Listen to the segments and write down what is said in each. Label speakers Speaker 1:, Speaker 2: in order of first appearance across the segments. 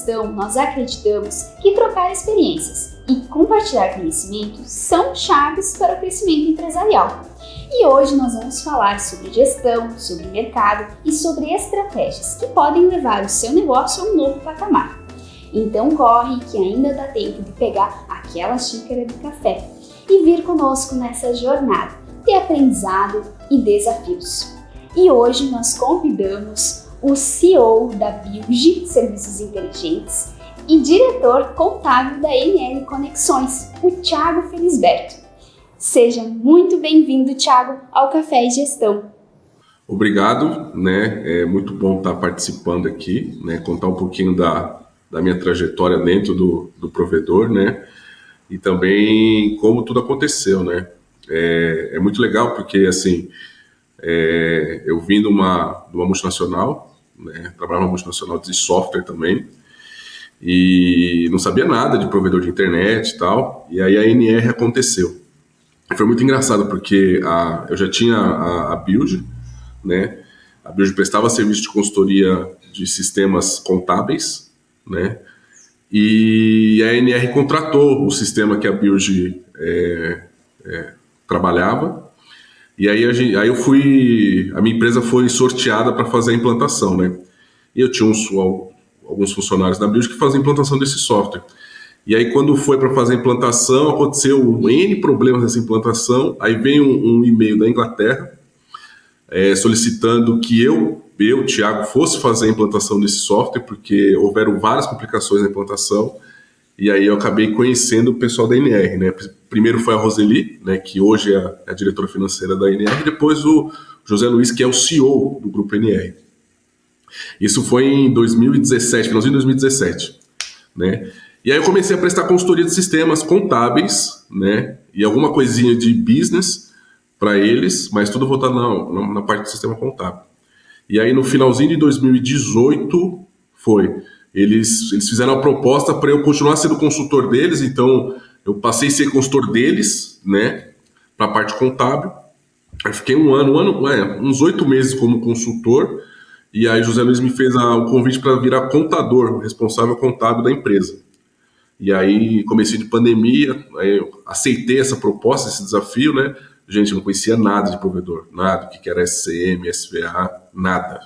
Speaker 1: Gestão, nós acreditamos que trocar experiências e compartilhar conhecimentos são chaves para o crescimento empresarial. E hoje nós vamos falar sobre gestão, sobre mercado e sobre estratégias que podem levar o seu negócio a um novo patamar. Então corre que ainda dá tempo de pegar aquela xícara de café e vir conosco nessa jornada de aprendizado e desafios. E hoje nós convidamos o CEO da Bilge Serviços Inteligentes e diretor contábil da NR Conexões, o Thiago Felisberto. Seja muito bem-vindo, Thiago, ao Café e Gestão.
Speaker 2: Obrigado, É muito bom estar participando aqui, contar um pouquinho da minha trajetória dentro do provedor, e também como tudo aconteceu, É muito legal porque, assim, eu vim de uma multinacional, trabalhava numa multinacional de software também, e não sabia nada de provedor de internet e tal, e aí a NR aconteceu. Foi muito engraçado porque eu já tinha a Bilge, A Bilge prestava serviço de consultoria de sistemas contábeis, E a NR contratou o sistema que a Bilge trabalhava. E aí a minha empresa foi sorteada para fazer a implantação, E eu tinha alguns funcionários da Bilge que faziam a implantação desse software. E aí quando foi para fazer a implantação, aconteceu N problemas nessa implantação. Aí veio um e-mail da Inglaterra solicitando que eu, Thiago, fosse fazer a implantação desse software, porque houveram várias complicações na implantação. E aí eu acabei conhecendo o pessoal da NR, Primeiro foi a Roseli, que hoje é a diretora financeira da NR, e depois o José Luiz, que é o CEO do grupo NR. Isso foi em 2017, finalzinho de 2017, E aí eu comecei a prestar consultoria de sistemas contábeis, E alguma coisinha de business para eles, mas tudo voltado na parte do sistema contábil. E aí no finalzinho de 2018 eles fizeram a proposta para eu continuar sendo consultor deles, então eu passei a ser consultor deles, para a parte contábil. Eu fiquei uns 8 meses como consultor, e aí José Luiz me fez o convite para virar contador, responsável contábil da empresa. E aí, comecei de pandemia, aí eu aceitei essa proposta, esse desafio, Gente, eu não conhecia nada de provedor, nada, o que era SCM, SVA, nada,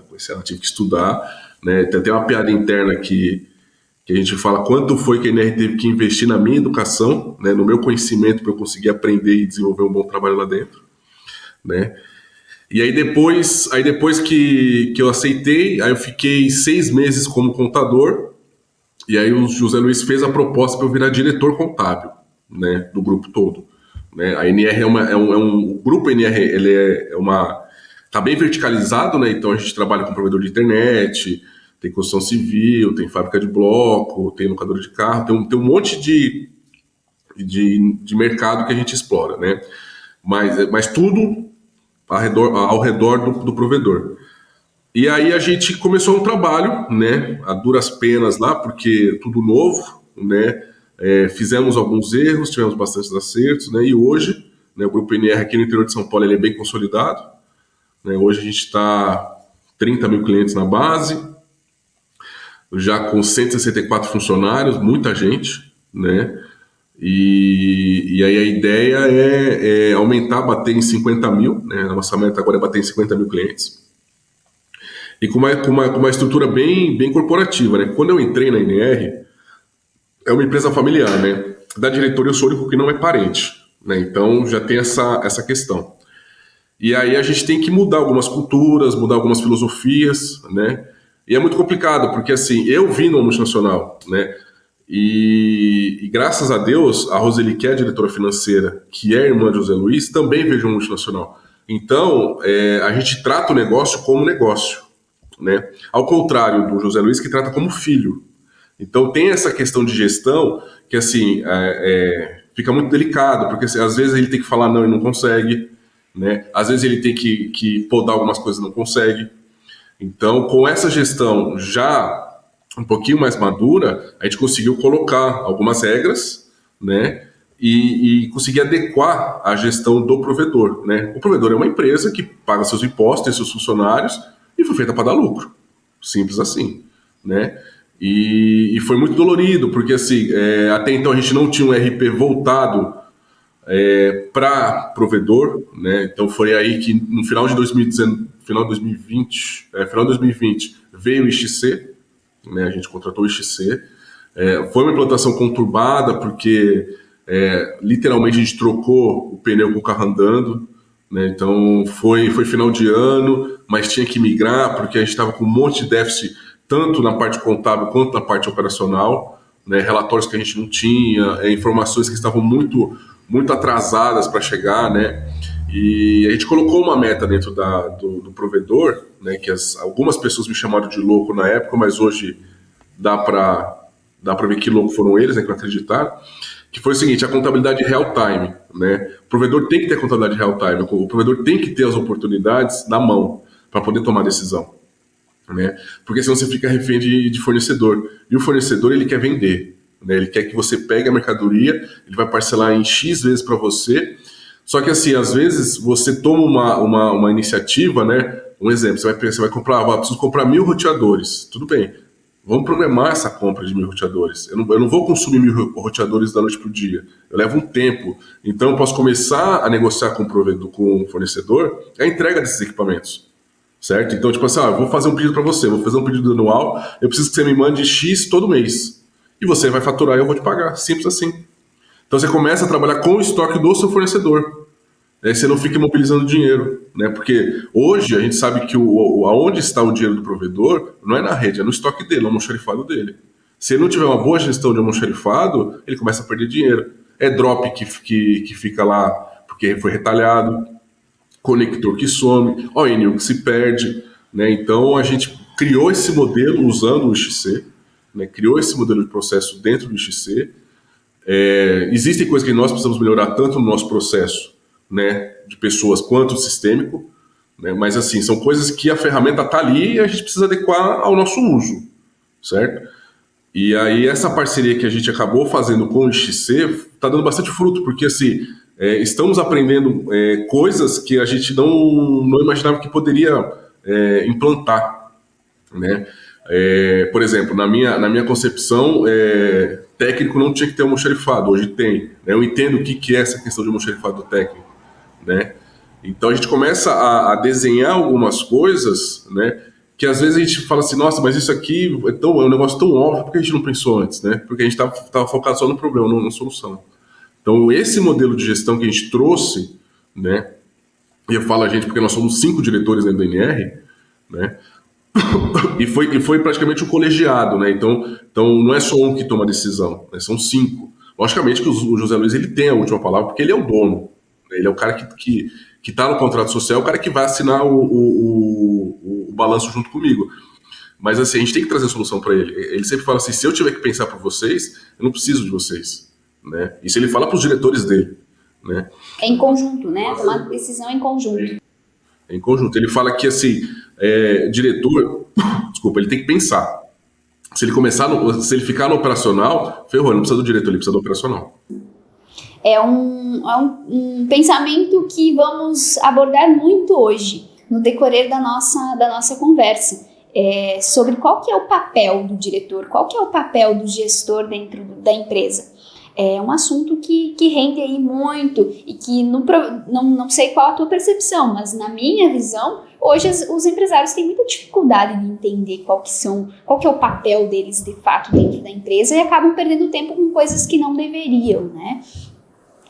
Speaker 2: conhecia, tive que estudar, Tem até uma piada interna que a gente fala quanto foi que a NR teve que investir na minha educação, no meu conhecimento para eu conseguir aprender e desenvolver um bom trabalho lá dentro, E aí depois que eu aceitei, aí eu fiquei 6 meses como contador, e aí o José Luiz fez a proposta para eu virar diretor contábil, do grupo todo. A NR o grupo NR, ele tá bem verticalizado, Então a gente trabalha com provedor de internet, tem construção civil, tem fábrica de bloco, tem locadora de carro, tem um monte de mercado que a gente explora, Mas tudo ao redor do provedor. E aí a gente começou um trabalho, a duras penas lá, porque tudo novo, fizemos alguns erros, tivemos bastantes acertos, E hoje, o Grupo NR aqui no interior de São Paulo ele é bem consolidado, Hoje a gente está 30 mil clientes na base, já com 164 funcionários, muita gente, E aí a ideia é aumentar, bater em 50 mil, A nossa meta agora é bater em 50 mil clientes. E com uma estrutura bem corporativa, Quando eu entrei na NR, é uma empresa familiar, Da diretoria eu sou o único que não é parente, Então já tem essa questão. E aí a gente tem que mudar algumas culturas, mudar algumas filosofias, E é muito complicado, porque assim, eu vim numa multinacional, E graças a Deus, a Roseli, que é a diretora financeira, que é irmã de José Luiz, também veio de uma multinacional. Então, a gente trata o negócio como negócio, Ao contrário do José Luiz, que trata como filho. Então, tem essa questão de gestão que, assim, fica muito delicado, porque assim, às vezes ele tem que falar não e não consegue, Às vezes ele tem que podar algumas coisas e não consegue. Então, com essa gestão já um pouquinho mais madura, a gente conseguiu colocar algumas regras, E conseguir adequar a gestão do provedor, O provedor é uma empresa que paga seus impostos, tem seus funcionários e foi feita para dar lucro. Simples assim, E foi muito dolorido, porque assim, até então a gente não tinha um RP voltado para provedor, né? Então foi aí que no final de 2019, final de 2020, final de 2020 veio o IXC, né? A gente contratou o IXC. Foi uma implantação conturbada, porque literalmente a gente trocou o pneu com o carro andando, né? Então foi final de ano, mas tinha que migrar, porque a gente estava com um monte de déficit, tanto na parte contábil quanto na parte operacional, né? Relatórios que a gente não tinha, informações que estavam muito atrasadas para chegar, né? E a gente colocou uma meta dentro do provedor, né? Que algumas pessoas me chamaram de louco na época, mas hoje dá para ver que louco foram eles, né, que não acreditaram, que foi o seguinte: a contabilidade real time, né? O provedor tem que ter contabilidade real time, o provedor tem que ter as oportunidades na mão para poder tomar decisão, né? Porque senão você fica refém de fornecedor, e o fornecedor ele quer vender, né? Ele quer que você pegue a mercadoria, ele vai parcelar em X vezes para você. Só que assim, às vezes você toma uma iniciativa, né? Um exemplo, você vai comprar, preciso comprar 1.000 roteadores, tudo bem. Vamos programar essa compra de 1.000 roteadores. Eu não vou consumir 1.000 roteadores da noite para o dia. Eu levo um tempo. Então, eu posso começar a negociar com o provedor, com o fornecedor, a entrega desses equipamentos. Certo? Então, tipo assim, eu vou fazer um pedido para você, vou fazer um pedido anual, eu preciso que você me mande X todo mês. E você vai faturar e eu vou te pagar. Simples assim. Então, você começa a trabalhar com o estoque do seu fornecedor. Aí você não fica imobilizando dinheiro, né? Porque hoje a gente sabe que aonde está o dinheiro do provedor não é na rede, é no estoque dele, no almoxarifado dele. Se ele não tiver uma boa gestão de almoxarifado, ele começa a perder dinheiro. É drop que fica lá porque foi retalhado, conector que some, ONU que se perde, né? Então a gente criou esse modelo usando o IXC, né? Criou esse modelo de processo dentro do IXC. Existem coisas que nós precisamos melhorar tanto no nosso processo, né, de pessoas quanto sistêmico, né, mas assim, são coisas que a ferramenta está ali e a gente precisa adequar ao nosso uso, certo? E aí essa parceria que a gente acabou fazendo com o IXC está dando bastante fruto, porque assim, estamos aprendendo coisas que a gente não imaginava que poderia implantar, né? Por exemplo, na minha concepção, técnico não tinha que ter almoxarifado, hoje tem, né? Eu entendo o que é essa questão de almoxarifado técnico, né? Então a gente começa a desenhar algumas coisas, né? Que às vezes a gente fala assim, nossa, mas isso aqui é um negócio tão óbvio, por que a gente não pensou antes, né? Porque a gente estava focado só no problema, não na solução. Então esse modelo de gestão que a gente trouxe, né? E eu falo a gente porque nós somos 5 diretores dentro do NR, né? E foi praticamente um colegiado, né? Então não é só um que toma a decisão, né? São 5. Logicamente que o José Luiz ele tem a última palavra, porque ele é o dono, né? Ele é o cara que está no contrato social, é o cara que vai assinar o balanço junto comigo. Mas assim, a gente tem que trazer solução para ele. Ele sempre fala assim, se eu tiver que pensar por vocês, eu não preciso de vocês, né? Isso ele fala para os diretores dele, né?
Speaker 1: É em conjunto, né? Tomar decisão em conjunto.
Speaker 2: Em conjunto. Ele fala que assim, diretor, desculpa, ele tem que pensar. Se ele ficar no operacional, ferrou, ele não precisa do diretor, ele precisa do operacional.
Speaker 1: É um pensamento que vamos abordar muito hoje, no decorrer da nossa conversa, sobre qual que é o papel do diretor, qual que é o papel do gestor dentro da empresa. É um assunto que rende aí muito e que não sei qual a tua percepção, mas na minha visão, hoje os empresários têm muita dificuldade de entender qual que é o papel deles de fato dentro da empresa e acabam perdendo tempo com coisas que não deveriam, né?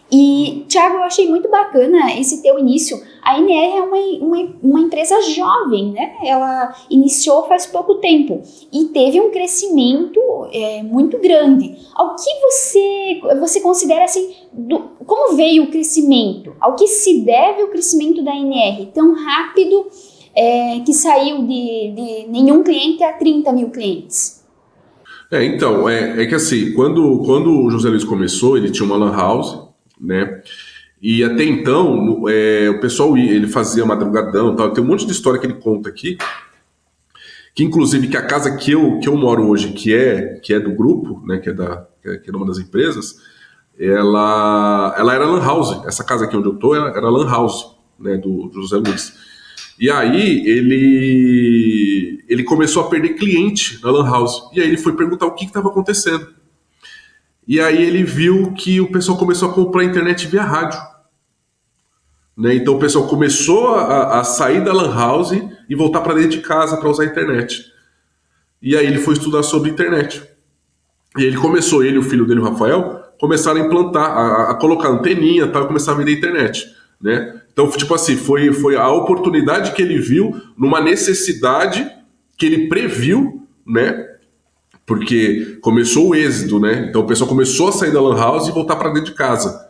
Speaker 1: E, Thiago, eu achei muito bacana esse teu início. A NR é uma empresa jovem, né? Ela iniciou faz pouco tempo e teve um crescimento muito grande. Ao que você considera assim, como veio o crescimento? Ao que se deve o crescimento da NR tão rápido que saiu de nenhum cliente a 30 mil clientes?
Speaker 2: Então, que assim, quando o José Luiz começou, ele tinha uma lan house, né? E até então, o pessoal ele fazia madrugadão, tal. Tem um monte de história que ele conta aqui, que inclusive que a casa que eu moro hoje, que é do grupo, né? Que é de uma das empresas, ela era lan house. Essa casa aqui onde eu tô era lan house, né? Do José Luiz. E aí ele começou a perder cliente na Lan House. E aí ele foi perguntar o que estava acontecendo. E aí ele viu que o pessoal começou a comprar internet via rádio. Né? Então o pessoal começou a sair da Lan House e voltar para dentro de casa para usar a internet. E aí ele foi estudar sobre internet. E ele começou, ele e o filho dele, o Rafael, começaram a implantar, a colocar anteninha e tal, e começar a vender internet. Né? Então, tipo assim, foi a oportunidade que ele viu numa necessidade que ele previu, né? Porque começou o êxodo, né? Então o pessoal começou a sair da Lan House e voltar para dentro de casa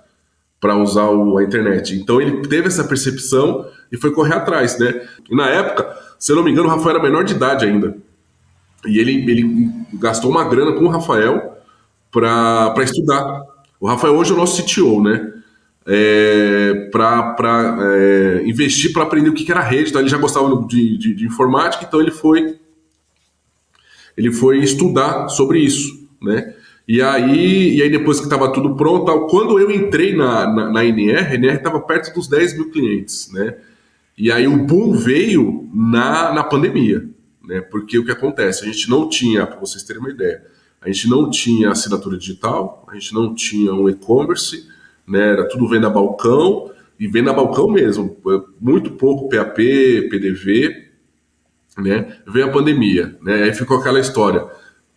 Speaker 2: para usar a internet. Então ele teve essa percepção e foi correr atrás, né? E na época, se eu não me engano, o Rafael era menor de idade ainda. E ele gastou uma grana com o Rafael para estudar. O Rafael hoje é o nosso CTO, né? Para investir, para aprender o que era rede. Então ele já gostava de informática, então ele foi estudar sobre isso, né? E aí depois que estava tudo pronto, quando eu entrei na NR, a NR estava perto dos 10 mil clientes, né? E aí o boom veio na pandemia, né? Porque o que acontece? A gente não tinha, para vocês terem uma ideia, a gente não tinha assinatura digital, a gente não tinha um e-commerce, né? Era tudo venda a balcão, e venda a balcão mesmo, muito pouco PAP, PDV, né? Veio a pandemia, né? Aí ficou aquela história.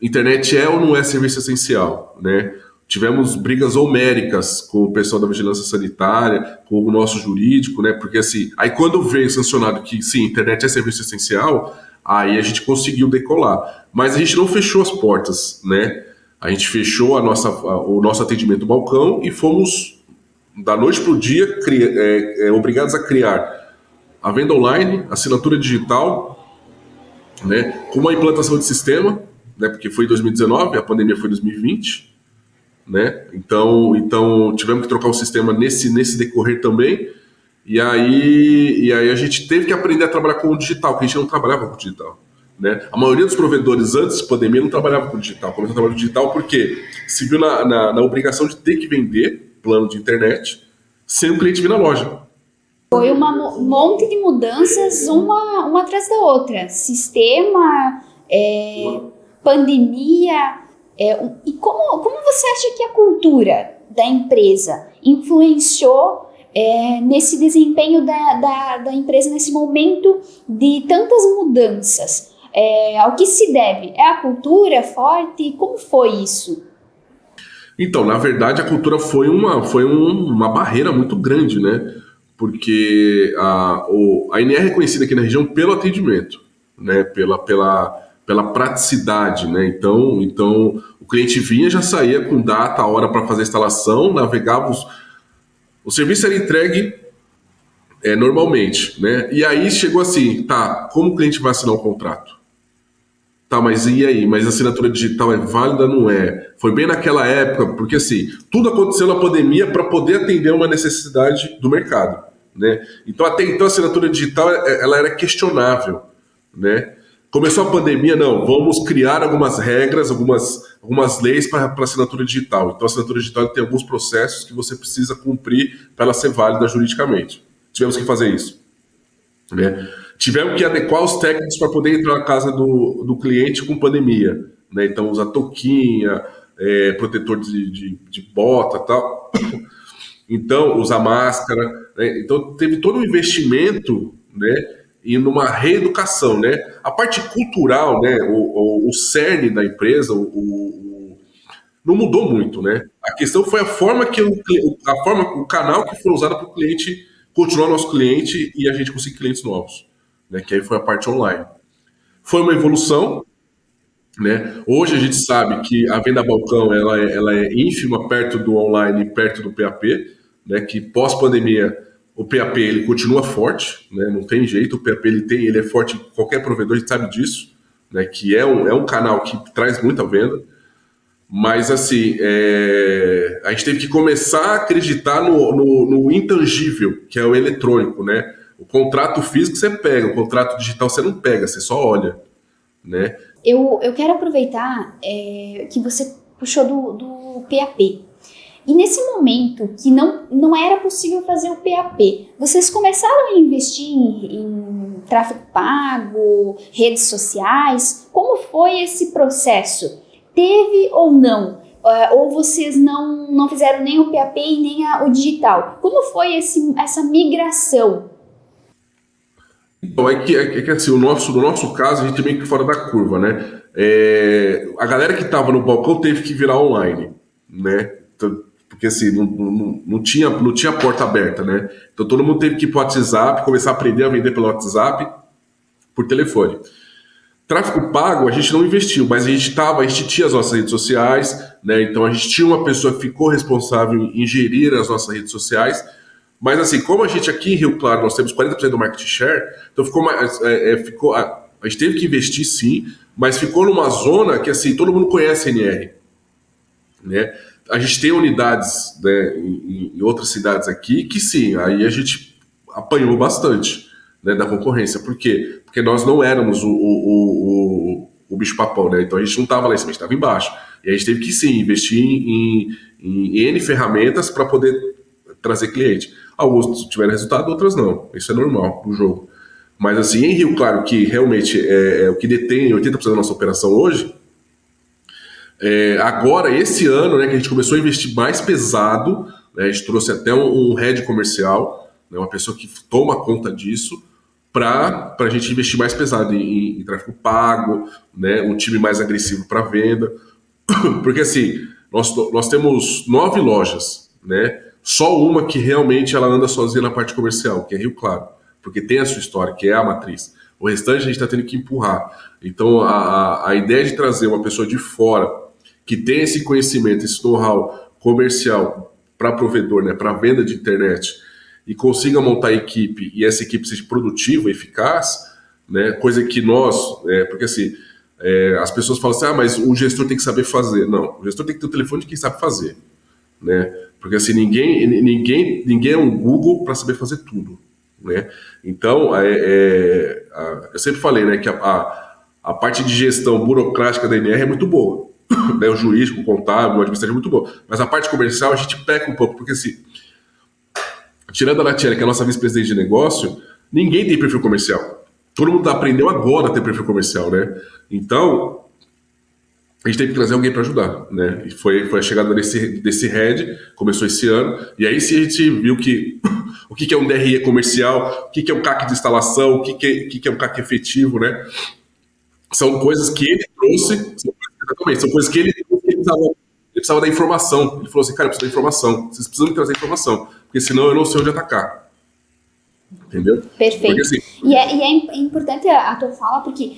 Speaker 2: Internet é ou não é serviço essencial, né? Tivemos brigas homéricas com o pessoal da vigilância sanitária, com o nosso jurídico, né? Porque assim, aí quando veio sancionado que sim, internet é serviço essencial, aí a gente conseguiu decolar. Mas a gente não fechou as portas, né? A gente fechou o nosso atendimento balcão e fomos, da noite para o dia, obrigados a criar a venda online, assinatura digital, né? Com uma implantação de sistema, né, porque foi em 2019, a pandemia foi em 2020, né? Então tivemos que trocar o sistema nesse decorrer também, e aí a gente teve que aprender a trabalhar com o digital, porque a gente não trabalhava com o digital, né? A maioria dos provedores antes da pandemia não trabalhava com o digital, começou a trabalhar com o digital porque se viu na obrigação de ter que vender plano de internet sem o cliente vir na loja.
Speaker 1: Foi um monte de mudanças, uma atrás da outra. Sistema, pandemia. E como você acha que a cultura da empresa influenciou nesse desempenho da empresa nesse momento de tantas mudanças? Ao que se deve? É a cultura forte? Como foi isso?
Speaker 2: Então, na verdade, a cultura foi uma barreira muito grande, né? Porque a NR é conhecida aqui na região pelo atendimento, né? Pela praticidade, né? Então o cliente vinha, já saía com data, hora para fazer a instalação, navegava, o serviço era entregue normalmente, né? E aí chegou assim, tá, como o cliente vai assinar o contrato? Tá, mas e aí? Mas a assinatura digital é válida ou não é? Foi bem naquela época, porque assim, tudo aconteceu na pandemia para poder atender uma necessidade do mercado, né? Então até então a assinatura digital ela era questionável, né? Começou a pandemia, não, vamos criar algumas regras, algumas leis para assinatura digital. Então a assinatura digital tem alguns processos que você precisa cumprir para ela ser válida juridicamente. Tivemos que fazer isso, né? Tivemos que adequar os técnicos para poder entrar na casa do cliente com pandemia, né? Então usar touquinha, protetor de bota e tal. Então, usar máscara, né? Então teve todo um investimento, né? E numa reeducação, né? A parte cultural, né? O cerne da empresa, não mudou muito, né? A questão foi a forma o canal que foi usado para o cliente continuar nosso cliente e a gente conseguir clientes novos, né? Que aí foi a parte online. Foi uma evolução, né? Hoje a gente sabe que a venda a balcão ela é ínfima perto do online e perto do PAP, né? Que pós-pandemia o PAP ele continua forte, né? Não tem jeito, o PAP ele é forte em qualquer provedor, a gente sabe disso, né? Que é um canal que traz muita venda, mas assim, a gente teve que começar a acreditar no intangível, que é o eletrônico, né? O contrato físico você pega, o contrato digital você não pega, você só olha, né?
Speaker 1: Eu quero aproveitar que você puxou do PAP. E nesse momento que não era possível fazer o PAP, vocês começaram a investir em tráfego pago, redes sociais. Como foi esse processo? Teve ou não? Ou vocês não fizeram nem o PAP e nem o digital? Como foi essa migração?
Speaker 2: Então, é que assim, no nosso caso, a gente é meio que fora da curva, né? A galera que estava no balcão teve que virar online, né? Então, porque assim, não tinha porta aberta, né? Então todo mundo teve que ir pro WhatsApp, começar a aprender a vender pelo WhatsApp, por telefone. Tráfego pago, a gente não investiu, mas a gente tinha as nossas redes sociais, né? Então a gente tinha uma pessoa que ficou responsável em gerir as nossas redes sociais. Mas assim, como a gente aqui em Rio Claro, nós temos 40% do market share, então a gente teve que investir sim, mas ficou numa zona que assim, todo mundo conhece a NR, né? A gente tem unidades, né, em outras cidades aqui que sim, aí a gente apanhou bastante, né, da concorrência. Por quê? Porque nós não éramos o bicho-papão, né? Então a gente não estava lá em cima, a gente estava embaixo. E a gente teve que sim investir em N ferramentas para poder trazer cliente. Alguns tiveram resultado, outras não. Isso é normal no jogo. Mas assim, em Rio Claro, que realmente é o que detém 80% da nossa operação hoje, agora, esse ano, né, que a gente começou a investir mais pesado, né, a gente trouxe até um head comercial, né, uma pessoa que toma conta disso, para a gente investir mais pesado em tráfego pago, né, um time mais agressivo para venda. Porque assim, nós temos 9 lojas, né? Só uma que realmente ela anda sozinha na parte comercial, que é Rio Claro, porque tem a sua história, que é a matriz. O restante a gente está tendo que empurrar. Então a ideia de trazer uma pessoa de fora que tem esse conhecimento, esse know-how comercial para provedor, né, para venda de internet, e consiga montar a equipe e essa equipe seja produtiva, eficaz, né, coisa que porque assim, as pessoas falam assim, mas o gestor tem que saber fazer. Não, o gestor tem que ter o telefone de quem sabe fazer, né? Porque assim, ninguém é um Google para saber fazer tudo, né? Então, eu sempre falei, né, que a parte de gestão burocrática da NR é muito boa, né? O jurídico, o contábil, o administrativo é muito bom, mas a parte comercial a gente peca um pouco, porque assim, tirando a Natiele, que é a nossa vice-presidente de negócio, ninguém tem perfil comercial. Todo mundo aprendeu agora a ter perfil comercial, né? Então, a gente teve que trazer alguém para ajudar, né? E foi a chegada desse head, começou esse ano, e aí sim a gente viu que o que é um DRE comercial, o que é um CAC de instalação, o que é um CAC efetivo, né? São coisas que ele trouxe, são coisas que ele trouxe, ele precisava da informação. Ele falou assim, cara, eu preciso da informação, vocês precisam me trazer informação, porque senão eu não sei onde atacar. Entendeu?
Speaker 1: Perfeito. Porque, assim, e é importante a tua fala, porque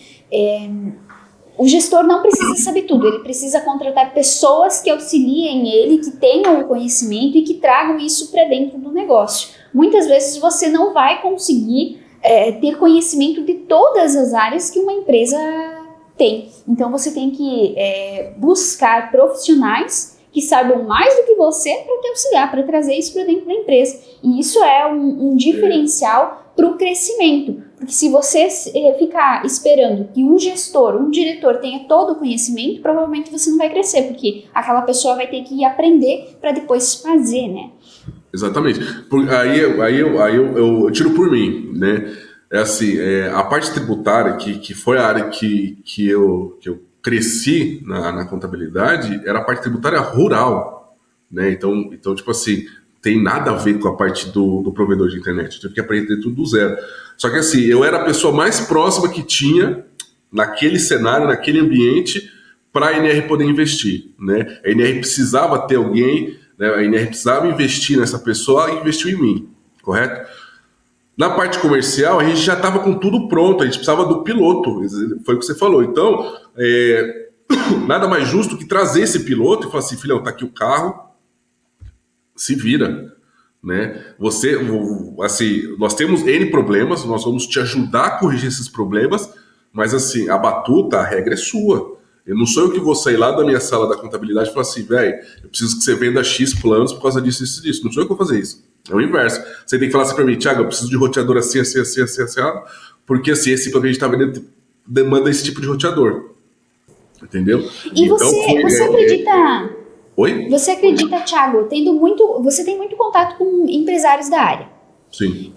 Speaker 1: o gestor não precisa saber tudo, ele precisa contratar pessoas que auxiliem ele, que tenham o conhecimento e que tragam isso para dentro do negócio. Muitas vezes você não vai conseguir ter conhecimento de todas as áreas que uma empresa tem. Então você tem que buscar profissionais que saibam mais do que você para te auxiliar, para trazer isso para dentro da empresa. E isso é um diferencial para o crescimento. Porque se você ficar esperando que um gestor, um diretor tenha todo o conhecimento, provavelmente você não vai crescer, porque aquela pessoa vai ter que aprender para depois fazer, né?
Speaker 2: Exatamente. Aí eu tiro por mim, né? É assim, a parte tributária, que foi a área que eu cresci na contabilidade, era a parte tributária rural, né? Então, tipo assim, tem nada a ver com a parte do provedor de internet. Eu tive que aprender tudo do zero. Só que assim, eu era a pessoa mais próxima que tinha naquele cenário, naquele ambiente, para a NR poder investir, né? A NR precisava ter alguém, né? A NR precisava investir nessa pessoa e investiu em mim, correto? Na parte comercial, a gente já estava com tudo pronto, a gente precisava do piloto, foi o que você falou. Então, nada mais justo que trazer esse piloto e falar assim, filhão, tá aqui o carro, se vira, né? Assim, nós temos N problemas, nós vamos te ajudar a corrigir esses problemas, mas assim, a batuta, a regra é sua. Eu não sou eu que vou sair lá da minha sala da contabilidade e falar assim, velho, eu preciso que você venda X planos por causa disso, isso, disso. Não sou eu que vou fazer isso. É o inverso. Você tem que falar assim pra mim, Thiago, eu preciso de roteador assim, porque assim, esse plano que a gente tá vendendo demanda esse tipo de roteador. Entendeu?
Speaker 1: E então, você acredita...
Speaker 2: Oi?
Speaker 1: Você acredita, Thiago, você tem muito contato com empresários da área.
Speaker 2: Sim.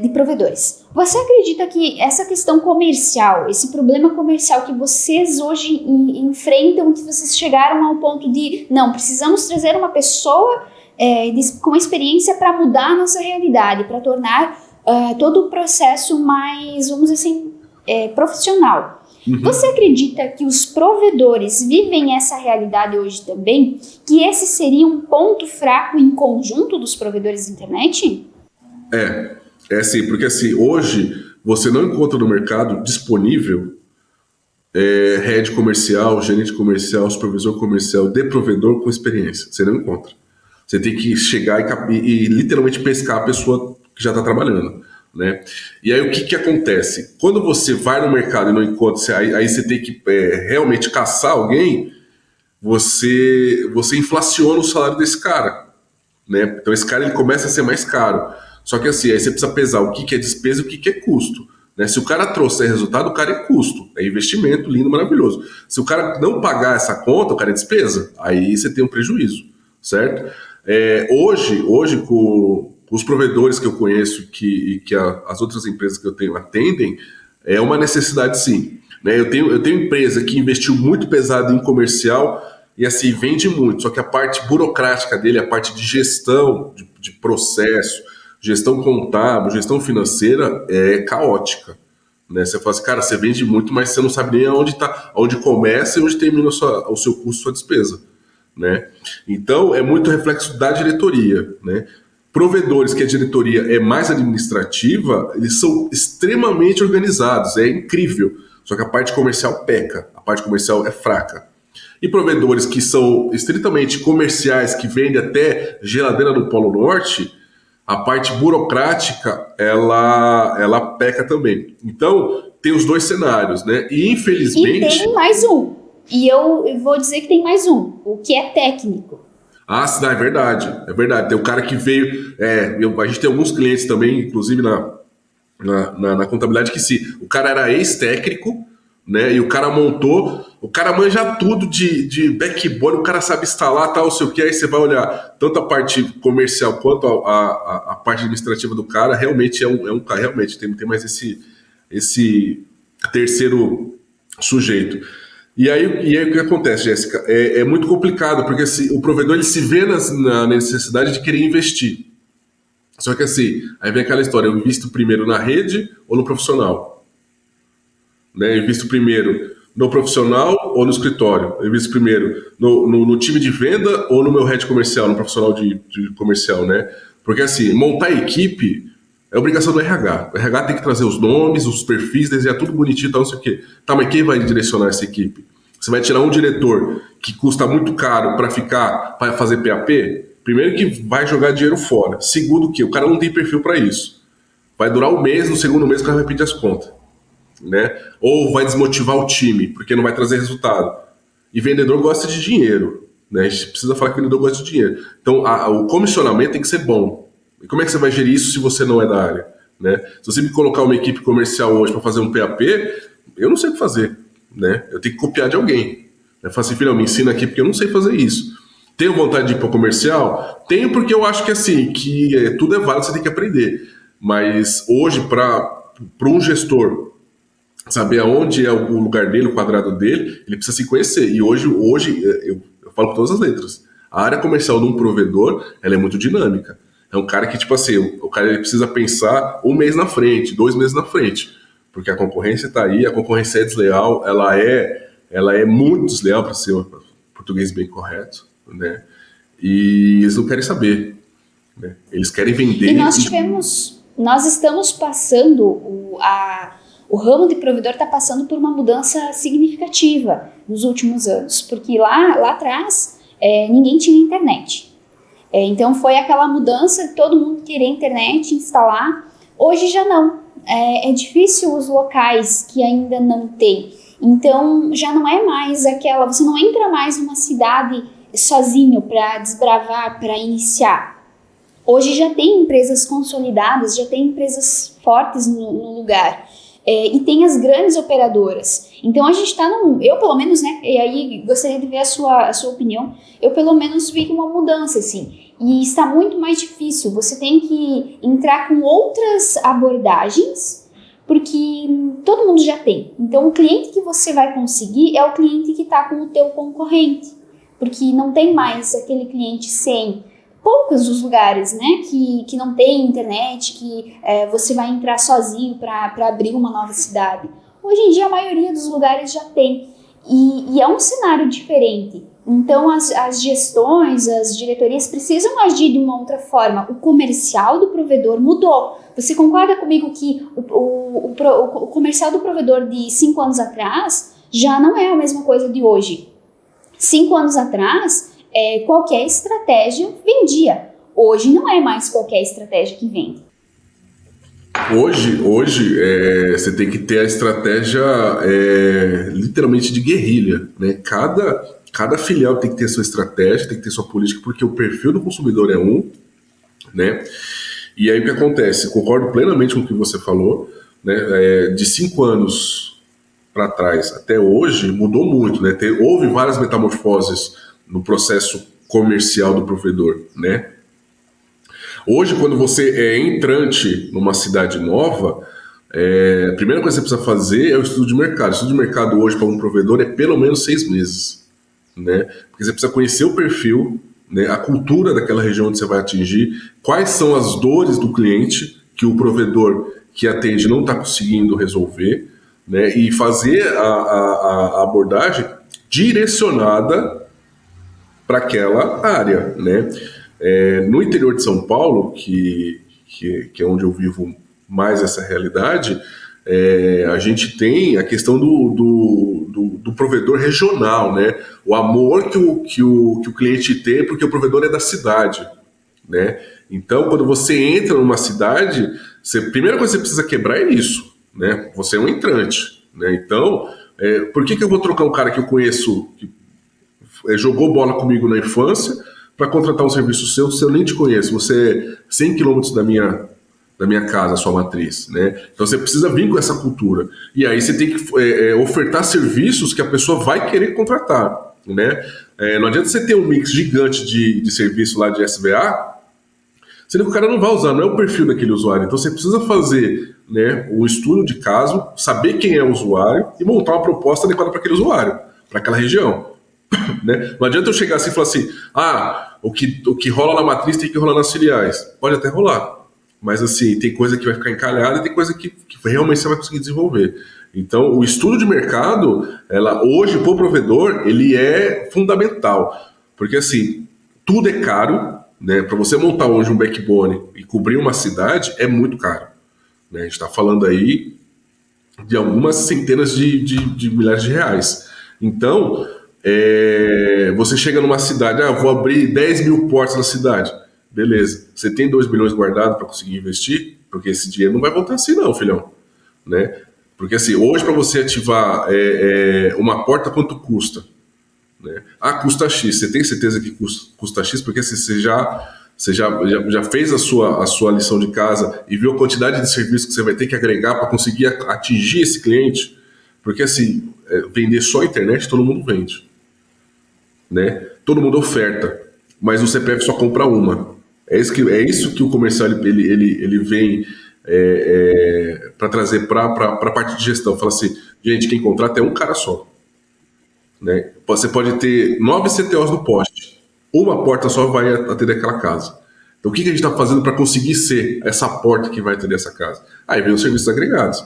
Speaker 1: De provedores. Você acredita que essa questão comercial, esse problema comercial que vocês hoje enfrentam, que vocês chegaram ao ponto de, não, precisamos trazer uma pessoa com experiência para mudar a nossa realidade, para tornar todo o processo mais, vamos dizer assim, profissional. Uhum. Você acredita que os provedores vivem essa realidade hoje também? Que esse seria um ponto fraco em conjunto dos provedores de internet?
Speaker 2: É assim, porque assim, hoje você não encontra no mercado disponível head comercial, gerente comercial, supervisor comercial de provedor com experiência. Você não encontra. Você tem que chegar e literalmente pescar a pessoa que já está trabalhando, né? E aí o que acontece? Quando você vai no mercado e não encontra, aí você tem que realmente caçar alguém, você inflaciona o salário desse cara, né? Então esse cara ele começa a ser mais caro. Só que assim, aí você precisa pesar o que é despesa e o que é custo, né? Se o cara trouxer resultado, o cara é custo, é investimento lindo, maravilhoso. Se o cara não pagar essa conta, o cara é despesa, aí você tem um prejuízo, certo? Hoje com os provedores que eu conheço e que as outras empresas que eu tenho atendem, é uma necessidade sim, né? Eu tenho empresa que investiu muito pesado em comercial e assim, vende muito, só que a parte burocrática dele, a parte de gestão, de processo, gestão contábil, gestão financeira é caótica, né? Você fala assim, cara, você vende muito, mas você não sabe nem onde começa e onde termina o seu custo, sua despesa, né? Então, é muito reflexo da diretoria, né? Provedores que a diretoria é mais administrativa, eles são extremamente organizados, é incrível, só que a parte comercial peca, a parte comercial é fraca. E provedores que são estritamente comerciais, que vendem até geladeira no Polo Norte, a parte burocrática, ela peca também. Então, tem os dois cenários, né? E, infelizmente...
Speaker 1: E tem mais um. E eu vou dizer que tem mais um. O que é técnico.
Speaker 2: Ah, sim, é verdade. É verdade. Tem o cara que veio... a gente tem alguns clientes também, inclusive na contabilidade, que o cara era ex-técnico, né? E o cara montou... O cara manja tudo de backbone, o cara sabe instalar, tal, sei o que, aí você vai olhar tanto a parte comercial quanto a parte administrativa do cara, realmente é um cara, realmente tem mais esse terceiro sujeito. E aí o que acontece, Jéssica? É muito complicado, porque o provedor ele se vê na necessidade de querer investir. Só que assim, aí vem aquela história, eu invisto primeiro na rede ou no profissional? Né? Eu invisto primeiro no profissional ou no escritório? Eu invisto primeiro no time de venda ou no meu head comercial, no profissional de comercial, né? Porque assim, montar equipe é obrigação do RH. O RH tem que trazer os nomes, os perfis, desenhar tudo bonitinho e tal, não sei o quê. Tá, mas quem vai direcionar essa equipe? Você vai tirar um diretor que custa muito caro para fazer PAP? Primeiro que vai jogar dinheiro fora. Segundo que o cara não tem perfil para isso. Vai durar um mês, no segundo mês o cara vai pedir as contas, né? Ou vai desmotivar o time, porque não vai trazer resultado. E vendedor gosta de dinheiro, né? A gente precisa falar que o vendedor gosta de dinheiro. Então, o comissionamento tem que ser bom. E como é que você vai gerir isso se você não é da área, né? Se você me colocar uma equipe comercial hoje para fazer um PAP, eu não sei o que fazer, né? Eu tenho que copiar de alguém. Eu falo assim, filho, me ensina aqui porque eu não sei fazer isso. Tenho vontade de ir para o comercial? Tenho, porque eu acho que assim, tudo é válido, você tem que aprender. Mas hoje, para um gestor saber aonde é o lugar dele, o quadrado dele, ele precisa se conhecer. E hoje eu falo com todas as letras. A área comercial de um provedor, ela é muito dinâmica. É um cara que, tipo assim, o cara ele precisa pensar um mês na frente, 2 meses na frente. Porque a concorrência está aí, a concorrência é desleal, ela é muito desleal, para ser um português bem correto, né? E eles não querem saber, né? Eles querem vender.
Speaker 1: E nós estamos passando, o ramo de provedor está passando por uma mudança significativa nos últimos anos, porque lá atrás ninguém tinha internet. Então foi aquela mudança de todo mundo querer internet, instalar. Hoje já não. É difícil os locais que ainda não tem. Então já não é mais aquela... Você não entra mais numa cidade sozinho para desbravar, para iniciar. Hoje já tem empresas consolidadas, já tem empresas fortes no lugar. E tem as grandes operadoras. Então a gente está eu pelo menos, né, e aí gostaria de ver a sua opinião, eu pelo menos vi uma mudança, assim, e está muito mais difícil. Você tem que entrar com outras abordagens, porque todo mundo já tem. Então, o cliente que você vai conseguir é o cliente que está com o teu concorrente, porque não tem mais aquele cliente sem. Poucos os lugares, né, que não tem internet, que você vai entrar sozinho para abrir uma nova cidade. Hoje em dia, a maioria dos lugares já tem. E é um cenário diferente. Então, as gestões, as diretorias precisam agir de uma outra forma. O comercial do provedor mudou. Você concorda comigo que o comercial do provedor de 5 anos atrás já não é a mesma coisa de hoje? 5 anos atrás, qualquer estratégia vendia. Hoje não é mais qualquer estratégia que vende.
Speaker 2: Hoje você tem que ter a estratégia literalmente de guerrilha, né? Cada filial tem que ter sua estratégia, tem que ter sua política, porque o perfil do consumidor é um, né? E aí o que acontece? Concordo plenamente com o que você falou, né? De 5 anos para trás até hoje mudou muito, né? Houve várias metamorfoses no processo comercial do provedor, né? Hoje, quando você é entrante numa cidade nova, a primeira coisa que você precisa fazer é o estudo de mercado. O estudo de mercado hoje para um provedor é pelo menos 6 meses, né? Porque você precisa conhecer o perfil, né? A cultura daquela região onde você vai atingir, quais são as dores do cliente que o provedor que atende não está conseguindo resolver, né? E fazer a abordagem direcionada para aquela área, né? No interior de São Paulo, que é onde eu vivo mais essa realidade, a gente tem a questão do provedor regional, né? O amor que o cliente tem porque o provedor é da cidade, né? Então, quando você entra numa cidade, a primeira coisa que você precisa quebrar é isso, né? Você é um entrante, né? Então, por que eu vou trocar um cara que eu conheço, que jogou bola comigo na infância, para contratar um serviço seu se eu nem te conheço? Você é 100 quilômetros da minha casa, sua matriz, né? Então você precisa vir com essa cultura. E aí você tem que ofertar serviços que a pessoa vai querer contratar, né? Não adianta você ter um mix gigante de serviço lá de SVA, sendo que o cara não vai usar, não é o perfil daquele usuário. Então você precisa fazer, né, um estudo de caso, saber quem é o usuário e montar uma proposta adequada para aquele usuário, para aquela região. Né? Não adianta eu chegar assim e falar assim, o que rola na matriz tem que rolar nas filiais. Pode até rolar, mas assim, tem coisa que vai ficar encalhada e tem coisa que realmente você vai conseguir desenvolver. Então, o estudo de mercado, hoje, para o provedor, ele é fundamental, porque assim, tudo é caro, né? Para você montar hoje um backbone e cobrir uma cidade, é muito caro, né? A gente está falando aí de algumas centenas de milhares de reais. Então, você chega numa cidade, vou abrir 10 mil portas na cidade. Beleza. Você tem 2 bilhões guardados para conseguir investir? Porque esse dinheiro não vai voltar assim não, filhão. Né? Porque assim, hoje para você ativar uma porta, quanto custa? Né? Custa X. Você tem certeza que custa X? Porque assim, você já fez a sua lição de casa e viu a quantidade de serviços que você vai ter que agregar para conseguir atingir esse cliente? Porque assim, vender só internet, todo mundo vende. Né? Todo mundo oferta, mas o CPF só compra uma. É isso que o comercial ele vem para trazer para a parte de gestão. Fala assim, gente, quem contrata é um cara só. Né? Você pode ter 9 CTOs no poste, uma porta só vai atender aquela casa. Então o que a gente está fazendo para conseguir ser essa porta que vai atender essa casa? Aí vem os serviços agregados.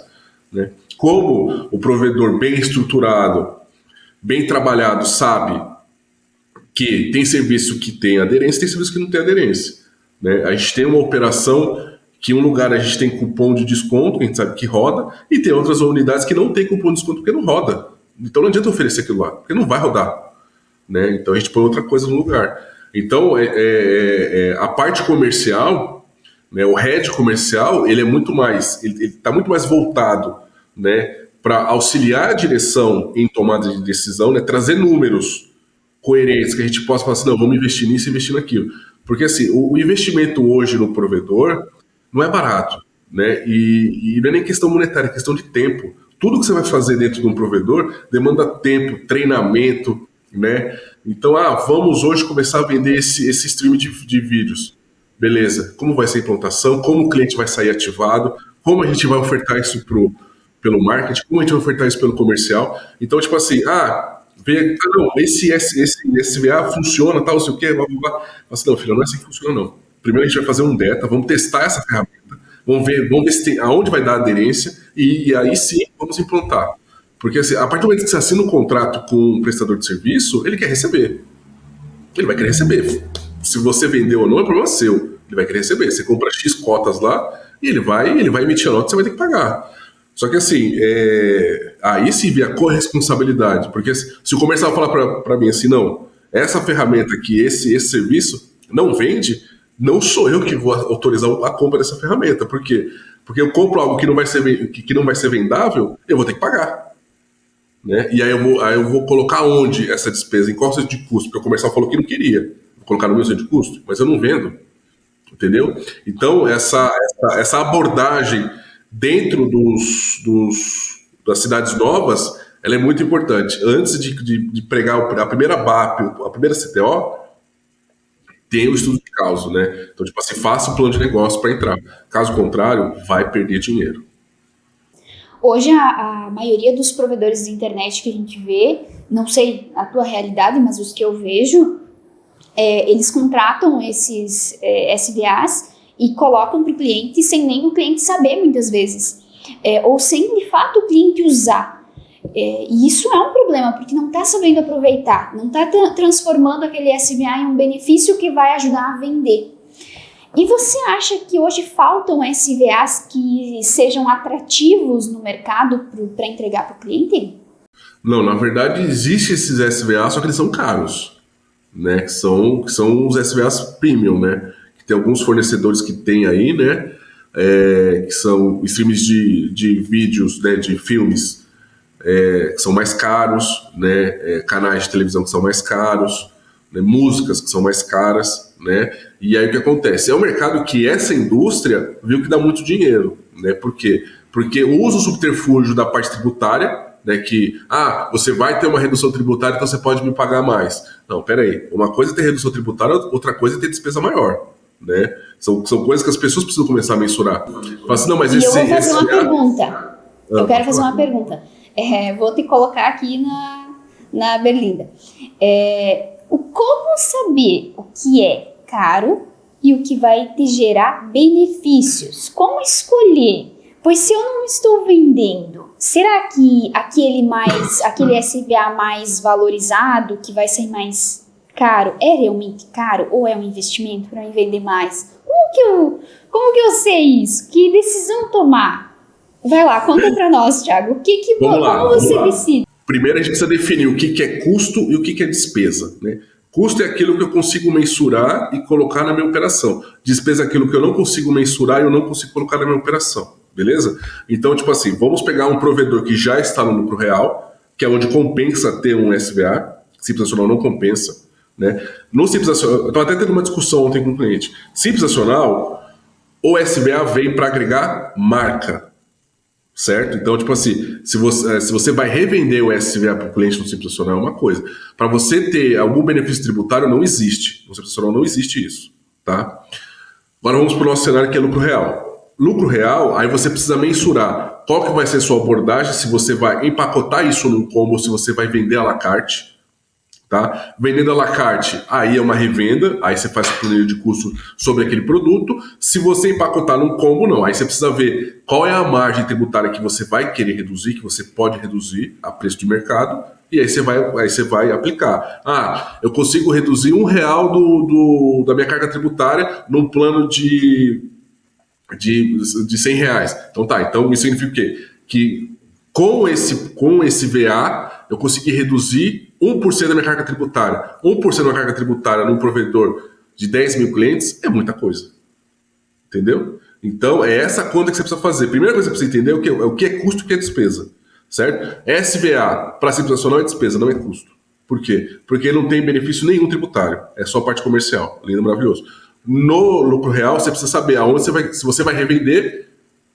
Speaker 2: Né? Como o provedor bem estruturado, bem trabalhado, sabe que tem serviço que tem aderência, tem serviço que não tem aderência. Né? A gente tem uma operação que em um lugar a gente tem cupom de desconto, que a gente sabe que roda, e tem outras unidades que não tem cupom de desconto porque não roda. Então não adianta oferecer aquilo lá, porque não vai rodar. Né? Então a gente põe outra coisa no lugar. Então a parte comercial, né, o head comercial, ele é muito mais, ele está muito mais voltado, né, para auxiliar a direção em tomada de decisão, né, trazer números coerentes, que a gente possa falar assim, não, vamos investir nisso e investir naquilo. Porque assim, o investimento hoje no provedor não é barato, né? E não é nem questão monetária, é questão de tempo. Tudo que você vai fazer dentro de um provedor demanda tempo, treinamento, né? Então, vamos hoje começar a vender esse stream de vídeos. Beleza, como vai ser a implantação, como o cliente vai sair ativado, como a gente vai ofertar isso pelo marketing, como a gente vai ofertar isso pelo comercial. Então, tipo assim, não, esse SVA funciona, tal, não sei o quê, blá, blá, blá. Mas, não, filho, não é assim que funciona, não. Primeiro a gente vai fazer um beta, vamos testar essa ferramenta, vamos ver aonde vai dar aderência e aí sim vamos implantar. Porque assim, a partir do momento que você assina um contrato com um prestador de serviço, ele quer receber. Ele vai querer receber. Se você vendeu ou não, é problema seu. Ele vai querer receber. Você compra X cotas lá e ele vai emitir a nota e você vai ter que pagar. Só que assim, aí sim vem a corresponsabilidade. Porque se o comercial falar para mim assim, não, essa ferramenta aqui, esse serviço não vende, não sou eu que vou autorizar a compra dessa ferramenta. Por quê? Porque eu compro algo que não vai ser vendável, eu vou ter que pagar. Né? E aí eu vou colocar onde essa despesa? Em qual centro de custo? Porque o comercial falou que não queria. Vou colocar no meu centro de custo, mas eu não vendo. Entendeu? Então, essa abordagem dentro das cidades novas, ela é muito importante. Antes de pregar a primeira BAP, a primeira CTO, tem o estudo de causa, né? Então, tipo assim, faça um plano de negócio para entrar. Caso contrário, vai perder dinheiro.
Speaker 1: Hoje, a maioria dos provedores de internet que a gente vê, não sei a tua realidade, mas os que eu vejo, eles contratam esses SVAs e colocam para o cliente sem nem o cliente saber, muitas vezes. Ou sem, de fato, o cliente usar. E isso é um problema, porque não está sabendo aproveitar, não está transformando aquele SVA em um benefício que vai ajudar a vender. E você acha que hoje faltam SVAs que sejam atrativos no mercado para entregar para o cliente?
Speaker 2: Não, na verdade existem esses SVAs, só que eles são caros, né? Que são os SVAs premium, né? Que tem alguns fornecedores que tem aí, né? Que são streams de vídeos, né? De filmes, que são mais caros, né? Canais de televisão que são mais caros, né? Músicas que são mais caras, né? E aí o que acontece? É um mercado que essa indústria viu que dá muito dinheiro, né? Por quê? Porque usa o subterfúgio da parte tributária, né? Que, você vai ter uma redução tributária, então você pode me pagar mais. Não, peraí. Uma coisa é ter redução tributária, outra coisa é ter despesa maior, né? São coisas que as pessoas precisam começar a mensurar. Fala assim, não, mas
Speaker 1: eu vou fazer uma pergunta. Eu quero fazer uma pergunta. Vou te colocar aqui na berlinda. Como saber o que é caro e o que vai te gerar benefícios? Como escolher? Pois se eu não estou vendendo, será que aquele SVA mais valorizado, que vai ser mais caro, é realmente caro ou é um investimento para me vender mais? Como que eu sei isso? Que decisão tomar? Vai lá, conta para nós, Thiago. Como você decide?
Speaker 2: Primeiro a gente precisa definir o que é custo e o que é despesa, né? Custo é aquilo que eu consigo mensurar e colocar na minha operação. Despesa é aquilo que eu não consigo mensurar e eu não consigo colocar na minha operação. Beleza? Então, tipo assim, vamos pegar um provedor que já está no lucro real, que é onde compensa ter um SVA, Simples Nacional não compensa, né? No Simples Nacional, eu estava até tendo uma discussão ontem com um cliente. Simples Nacional, o SVA vem para agregar marca, certo? Então, tipo assim, se você vai revender o SVA para o cliente no Simples Nacional é uma coisa. Para você ter algum benefício tributário, não existe. No Simples Nacional não existe isso, tá? Agora vamos para o nosso cenário que é lucro real. Lucro real, aí você precisa mensurar qual que vai ser a sua abordagem, se você vai empacotar isso num combo ou se você vai vender à la carte, tá? Vendendo à la carte, aí é uma revenda, aí você faz o planilha de custo sobre aquele produto. Se você empacotar num combo, não. Aí você precisa ver qual é a margem tributária que você vai querer reduzir, que você pode reduzir a preço de mercado, e aí você vai aplicar. Eu consigo reduzir R$1 da minha carga tributária num plano de R$100. Então tá, então isso significa o quê? Que com esse VA eu consegui reduzir 1% da minha carga tributária. 1% da carga tributária num provedor de 10 mil clientes é muita coisa. Entendeu? Então é essa conta que você precisa fazer. Primeira coisa que você precisa entender é o que é custo e o que é despesa. Certo? SVA para Simples Nacional é despesa, não é custo. Por quê? Porque não tem benefício nenhum tributário. É só parte comercial. Lindo, maravilhoso. No lucro real, você precisa saber se você vai revender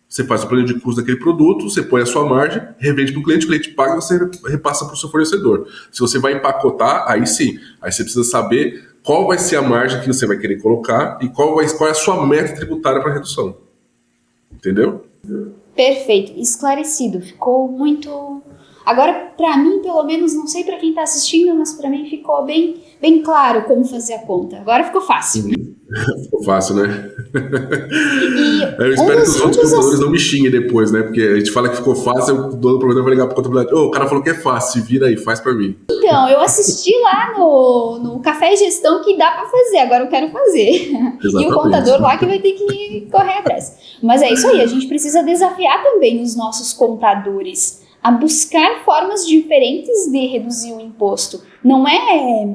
Speaker 2: Você faz o plano de custo daquele produto, você põe a sua margem, revende para o cliente paga e você repassa para o seu fornecedor. Se você vai empacotar, aí sim. Aí você precisa saber qual vai ser a margem que você vai querer colocar e qual é a sua meta tributária para redução. Entendeu?
Speaker 1: Perfeito, esclarecido. Ficou muito... Agora, para mim, pelo menos, não sei para quem está assistindo, mas para mim ficou bem claro como fazer a conta. Agora ficou fácil.
Speaker 2: Ficou fácil, né? Eu
Speaker 1: um
Speaker 2: espero que os outros
Speaker 1: dos
Speaker 2: contadores não me xinguem depois, né? Porque a gente fala que ficou fácil, o dono do provedor vai ligar para a contabilidade. O cara falou que é fácil, se vira aí, faz para mim.
Speaker 1: Então, eu assisti lá no Café e Gestão que dá para fazer, agora eu quero fazer.
Speaker 2: Exatamente.
Speaker 1: E o contador lá que vai ter que correr atrás. Mas é isso aí, a gente precisa desafiar também os nossos contadores a buscar formas diferentes de reduzir o imposto. Não é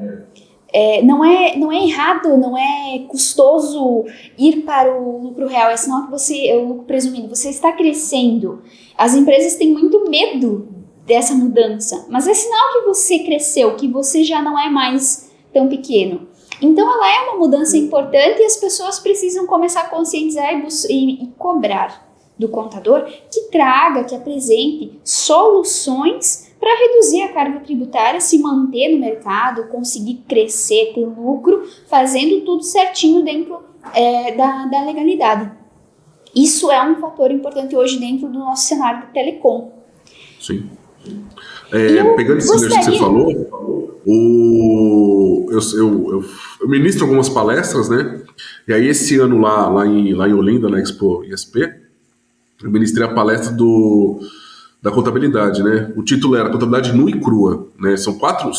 Speaker 1: errado, não é custoso ir para o lucro real, é sinal que o lucro presumido, você está crescendo. As empresas têm muito medo dessa mudança, mas é sinal que você cresceu, que você já não é mais tão pequeno. Então ela é uma mudança importante e as pessoas precisam começar a conscientizar e cobrar do contador que traga, que apresente soluções para reduzir a carga tributária, se manter no mercado, conseguir crescer, ter lucro, fazendo tudo certinho dentro da legalidade. Isso é um fator importante hoje dentro do nosso cenário de telecom.
Speaker 2: Sim. Pegando esse gancho que você falou, eu ministro algumas palestras, né? E aí esse ano lá em Olinda, na Expo ISP, eu ministrei a palestra da contabilidade, né? O título era Contabilidade Nua e Crua, né? São quatro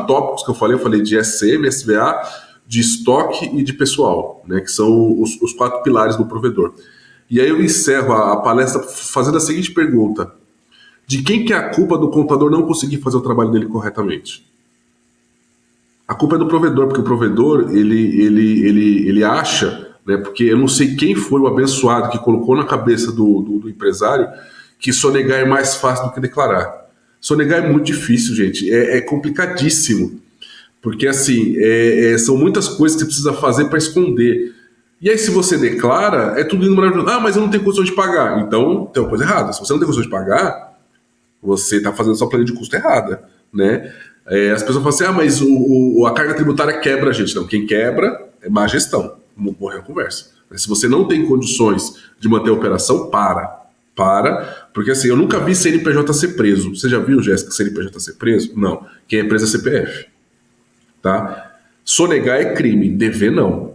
Speaker 2: tópicos que eu falei de SM, SVA, de estoque e de pessoal, né? Que são os 4 pilares do provedor. E aí eu encerro a palestra fazendo a seguinte pergunta: de quem que é a culpa do contador não conseguir fazer o trabalho dele corretamente? A culpa é do provedor, porque o provedor, ele acha, né, porque eu não sei quem foi o abençoado que colocou na cabeça do empresário que sonegar é mais fácil do que declarar. Sonegar é muito difícil, gente, é complicadíssimo, porque assim, são muitas coisas que você precisa fazer para esconder. E aí se você declara, é tudo lindo maravilhoso. Ah, mas eu não tenho condição de pagar. Então tem uma coisa errada. Se você não tem condição de pagar, você está fazendo sua planilha de custo errada, né? As pessoas falam assim, mas a carga tributária quebra a gente. Não, quem quebra é má gestão. Vamos morrer a conversa. Mas se você não tem condições de manter a operação, para, porque assim, eu nunca vi CNPJ ser preso. Você já viu, Jéssica, CNPJ ser preso? Não. Quem é preso é CPF. Tá? Sonegar é crime, dever não.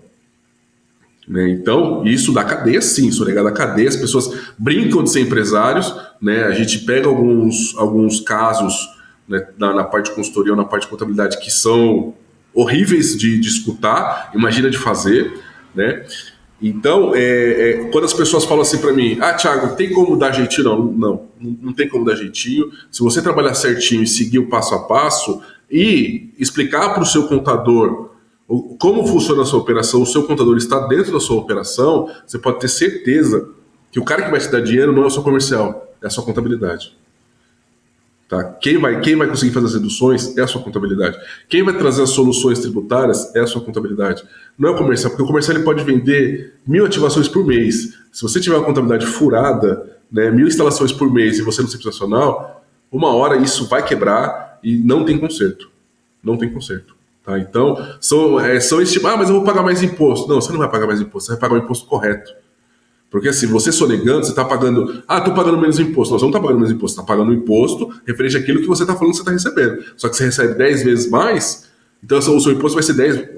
Speaker 2: Né? Então, isso dá cadeia sim, sonegar da cadeia, as pessoas brincam de ser empresários, né? A gente pega alguns casos, né, na parte de consultoria ou na parte de contabilidade que são horríveis de escutar, imagina de fazer, né? Então, quando as pessoas falam assim para mim, Thiago, tem como dar jeitinho? Não tem como dar jeitinho. Se você trabalhar certinho e seguir o passo a passo e explicar para o seu contador como funciona a sua operação, o seu contador está dentro da sua operação, você pode ter certeza que o cara que vai te dar dinheiro não é o seu comercial, é a sua contabilidade. Tá? Quem vai conseguir fazer as reduções é a sua contabilidade. Quem vai trazer as soluções tributárias é a sua contabilidade. Não é o comercial, porque o comercial ele pode vender 1000 ativações por mês. Se você tiver uma contabilidade furada, né, 1000 instalações por mês e você não Simples Nacional, uma hora isso vai quebrar e não tem conserto. Não tem conserto. Tá? Então, são esse tipo, mas eu vou pagar mais imposto. Não, você não vai pagar mais imposto, você vai pagar o imposto correto. Porque assim, você sonegando, você está pagando... estou pagando menos imposto. Não, você não está pagando menos imposto, você está pagando imposto referente àquilo que você está falando que você está recebendo. Só que você recebe 10 vezes mais, então o seu imposto vai ser 10,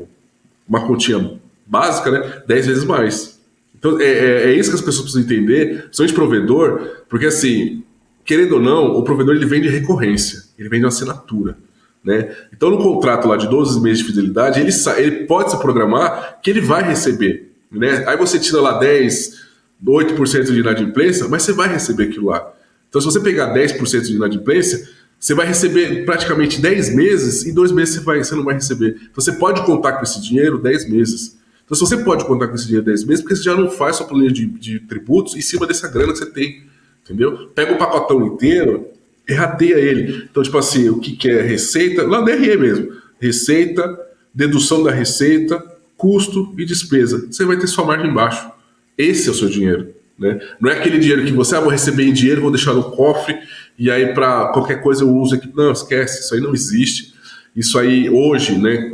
Speaker 2: uma continha básica, né? 10 vezes mais. Então, é isso que as pessoas precisam entender, são de provedor, porque assim, querendo ou não, o provedor ele vende recorrência, ele vende uma assinatura. Né? Então, no contrato lá de 12 meses de fidelidade, ele pode se programar que ele vai receber. Né? Aí você tira lá 8% de inadimplência, mas você vai receber aquilo lá. Então, se você pegar 10% de inadimplência, você vai receber praticamente 10 meses e 2 meses você não vai receber. Então, você pode contar com esse dinheiro 10 meses. Então, se você pode contar com esse dinheiro 10 meses, porque você já não faz sua planilha de tributos em cima dessa grana que você tem. Entendeu? Pega o pacotão inteiro e rateia ele. Então, tipo assim, o que é receita? Lá no DRE mesmo. Receita, dedução da receita, custo e despesa. Você vai ter sua margem embaixo. Esse é o seu dinheiro, né? Não é aquele dinheiro que você, vou receber em dinheiro, vou deixar no cofre, e aí para qualquer coisa eu uso aqui. Não, esquece, isso aí não existe. Isso aí hoje, né,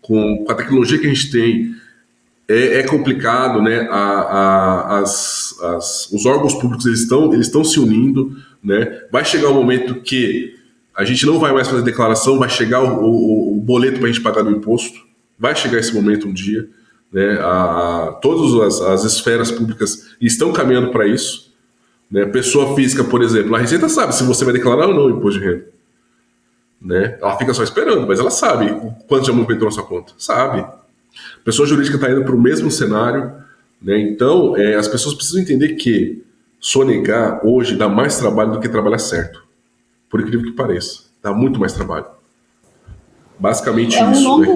Speaker 2: com a tecnologia que a gente tem, é complicado, né? Os órgãos públicos eles estão se unindo, né? Vai chegar um momento que a gente não vai mais fazer declaração, vai chegar o boleto para a gente pagar no imposto, vai chegar esse momento um dia, né? Todas as esferas públicas estão caminhando para isso, né? Pessoa física, por exemplo, a Receita sabe se você vai declarar ou não o imposto de renda, né? Ela fica só esperando, mas ela sabe o quanto já movimentou na sua conta, sabe? Pessoa jurídica está indo para o mesmo cenário, né? Então, as pessoas precisam entender que sonegar hoje dá mais trabalho do que trabalhar certo. Por incrível que pareça. Dá muito mais trabalho. Basicamente isso, né?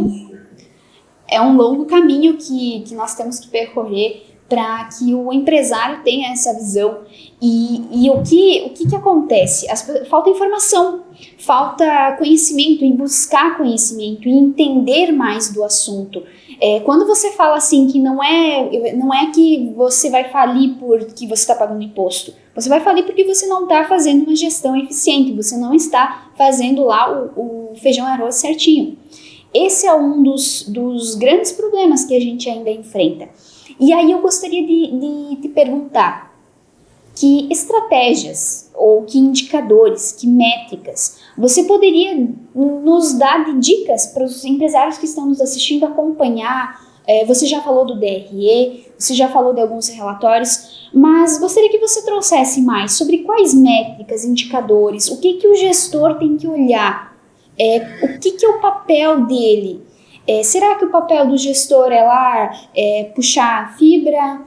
Speaker 1: É um longo caminho que nós temos que percorrer para que o empresário tenha essa visão. E o que acontece? Falta informação, falta conhecimento, em buscar conhecimento, em entender mais do assunto. Quando você fala assim que não é que você vai falir porque você está pagando imposto, você vai falir porque você não está fazendo uma gestão eficiente, você não está fazendo lá o feijão e arroz certinho. Esse é um dos grandes problemas que a gente ainda enfrenta. E aí eu gostaria de te perguntar que estratégias ou que indicadores, que métricas você poderia nos dar de dicas para os empresários que estão nos assistindo acompanhar. Você já falou do DRE, você já falou de alguns relatórios, mas gostaria que você trouxesse mais sobre quais métricas, indicadores, o que o gestor tem que olhar, o que é o papel dele. Será que o papel do gestor é lá puxar a fibra,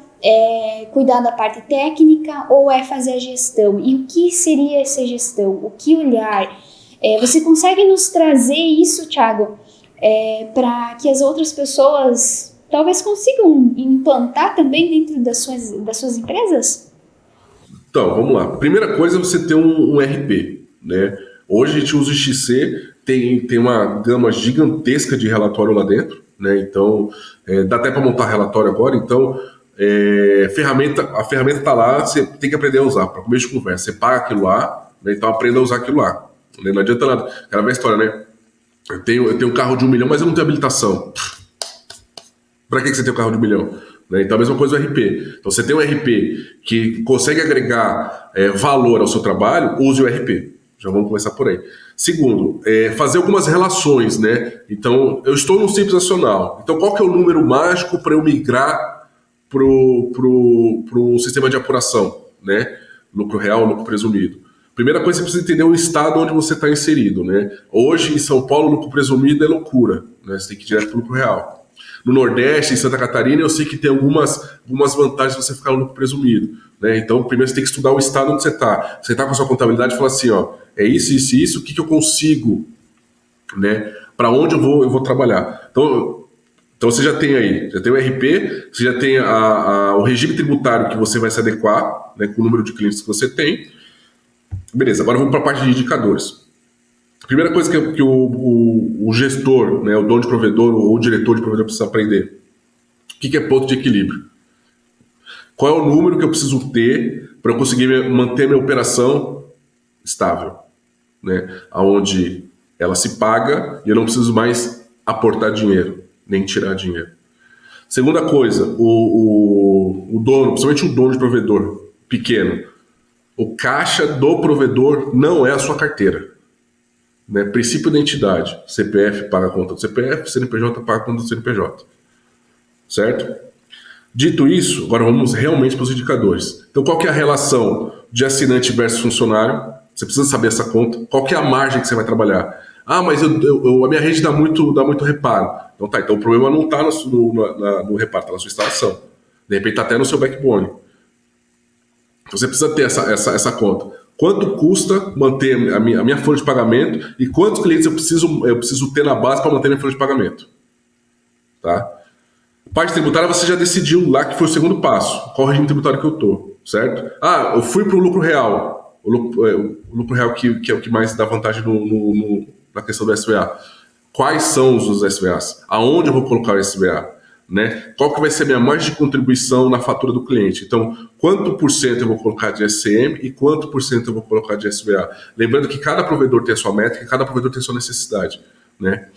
Speaker 1: cuidar da parte técnica ou é fazer a gestão? E o que seria essa gestão? O que olhar? Você consegue nos trazer isso, Thiago, para que as outras pessoas talvez consigam implantar também dentro das suas empresas?
Speaker 2: Então, vamos lá. Primeira coisa é você ter um RP, né? Hoje a gente usa o XC, tem uma gama gigantesca de relatório lá dentro, né? Então, dá até para montar relatório agora. Então, a ferramenta está lá, você tem que aprender a usar. Para começo de conversa, você paga aquilo lá, né? Então aprenda a usar aquilo lá. Né? Não adianta nada. Aquela velha história, né? Eu tenho um carro de 1 milhão, mas eu não tenho habilitação. Para que você tem um carro de 1 milhão? Né? Então, a mesma coisa do RP. Então, você tem um RP que consegue agregar valor ao seu trabalho, use o RP. Já vamos começar por aí. Segundo, fazer algumas relações, né? Então, eu estou no Simples Nacional. Então, qual que é o número mágico para eu migrar pro sistema de apuração, né? Lucro real, lucro presumido. Primeira coisa, você precisa entender o estado onde você está inserido, né? Hoje, em São Paulo, lucro presumido é loucura, né? Você tem que ir direto para o lucro real. No Nordeste, em Santa Catarina, eu sei que tem algumas vantagens você ficar no lucro presumido, né? Então, primeiro você tem que estudar o estado onde você está. Você está com a sua contabilidade e fala assim, ó, é isso, isso e isso, o que eu consigo, né? Para onde eu vou trabalhar. Então você já tem o RP, você já tem o regime tributário que você vai se adequar, né, com o número de clientes que você tem. Beleza, agora vamos para a parte de indicadores. A primeira coisa que o gestor, né, o dono de provedor ou o diretor de provedor precisa aprender. O que é ponto de equilíbrio? Qual é o número que eu preciso ter para eu conseguir manter minha operação estável? Né? Onde ela se paga e eu não preciso mais aportar dinheiro, nem tirar dinheiro. Segunda coisa, o dono, principalmente o dono de provedor pequeno, o caixa do provedor não é a sua carteira. Né? Princípio da identidade, CPF paga a conta do CPF, CNPJ paga a conta do CNPJ. Certo? Dito isso, agora vamos realmente para os indicadores. Então, qual que é a relação de assinante versus funcionário? Você precisa saber essa conta. Qual que é a margem que você vai trabalhar? Ah, mas a minha rede dá muito reparo. Então tá, então o problema não está no reparo, está na sua instalação. De repente está até no seu backbone. Você precisa ter essa conta. Quanto custa manter a minha folha de pagamento e quantos clientes eu preciso ter na base para manter minha folha de pagamento? Tá? Parte tributária você já decidiu lá que foi o segundo passo. Qual o regime tributário que eu estou, certo? Ah, eu fui para o lucro real. O lucro real que é o que mais dá vantagem na questão do SVA. Quais são os SVAs? Aonde eu vou colocar o SVA? né? Qual que vai ser a minha margem de contribuição na fatura do cliente? Então, quanto por cento eu vou colocar de SCM e quanto por cento eu vou colocar de SVA? Lembrando que cada provedor tem a sua métrica, cada provedor tem a sua necessidade, né?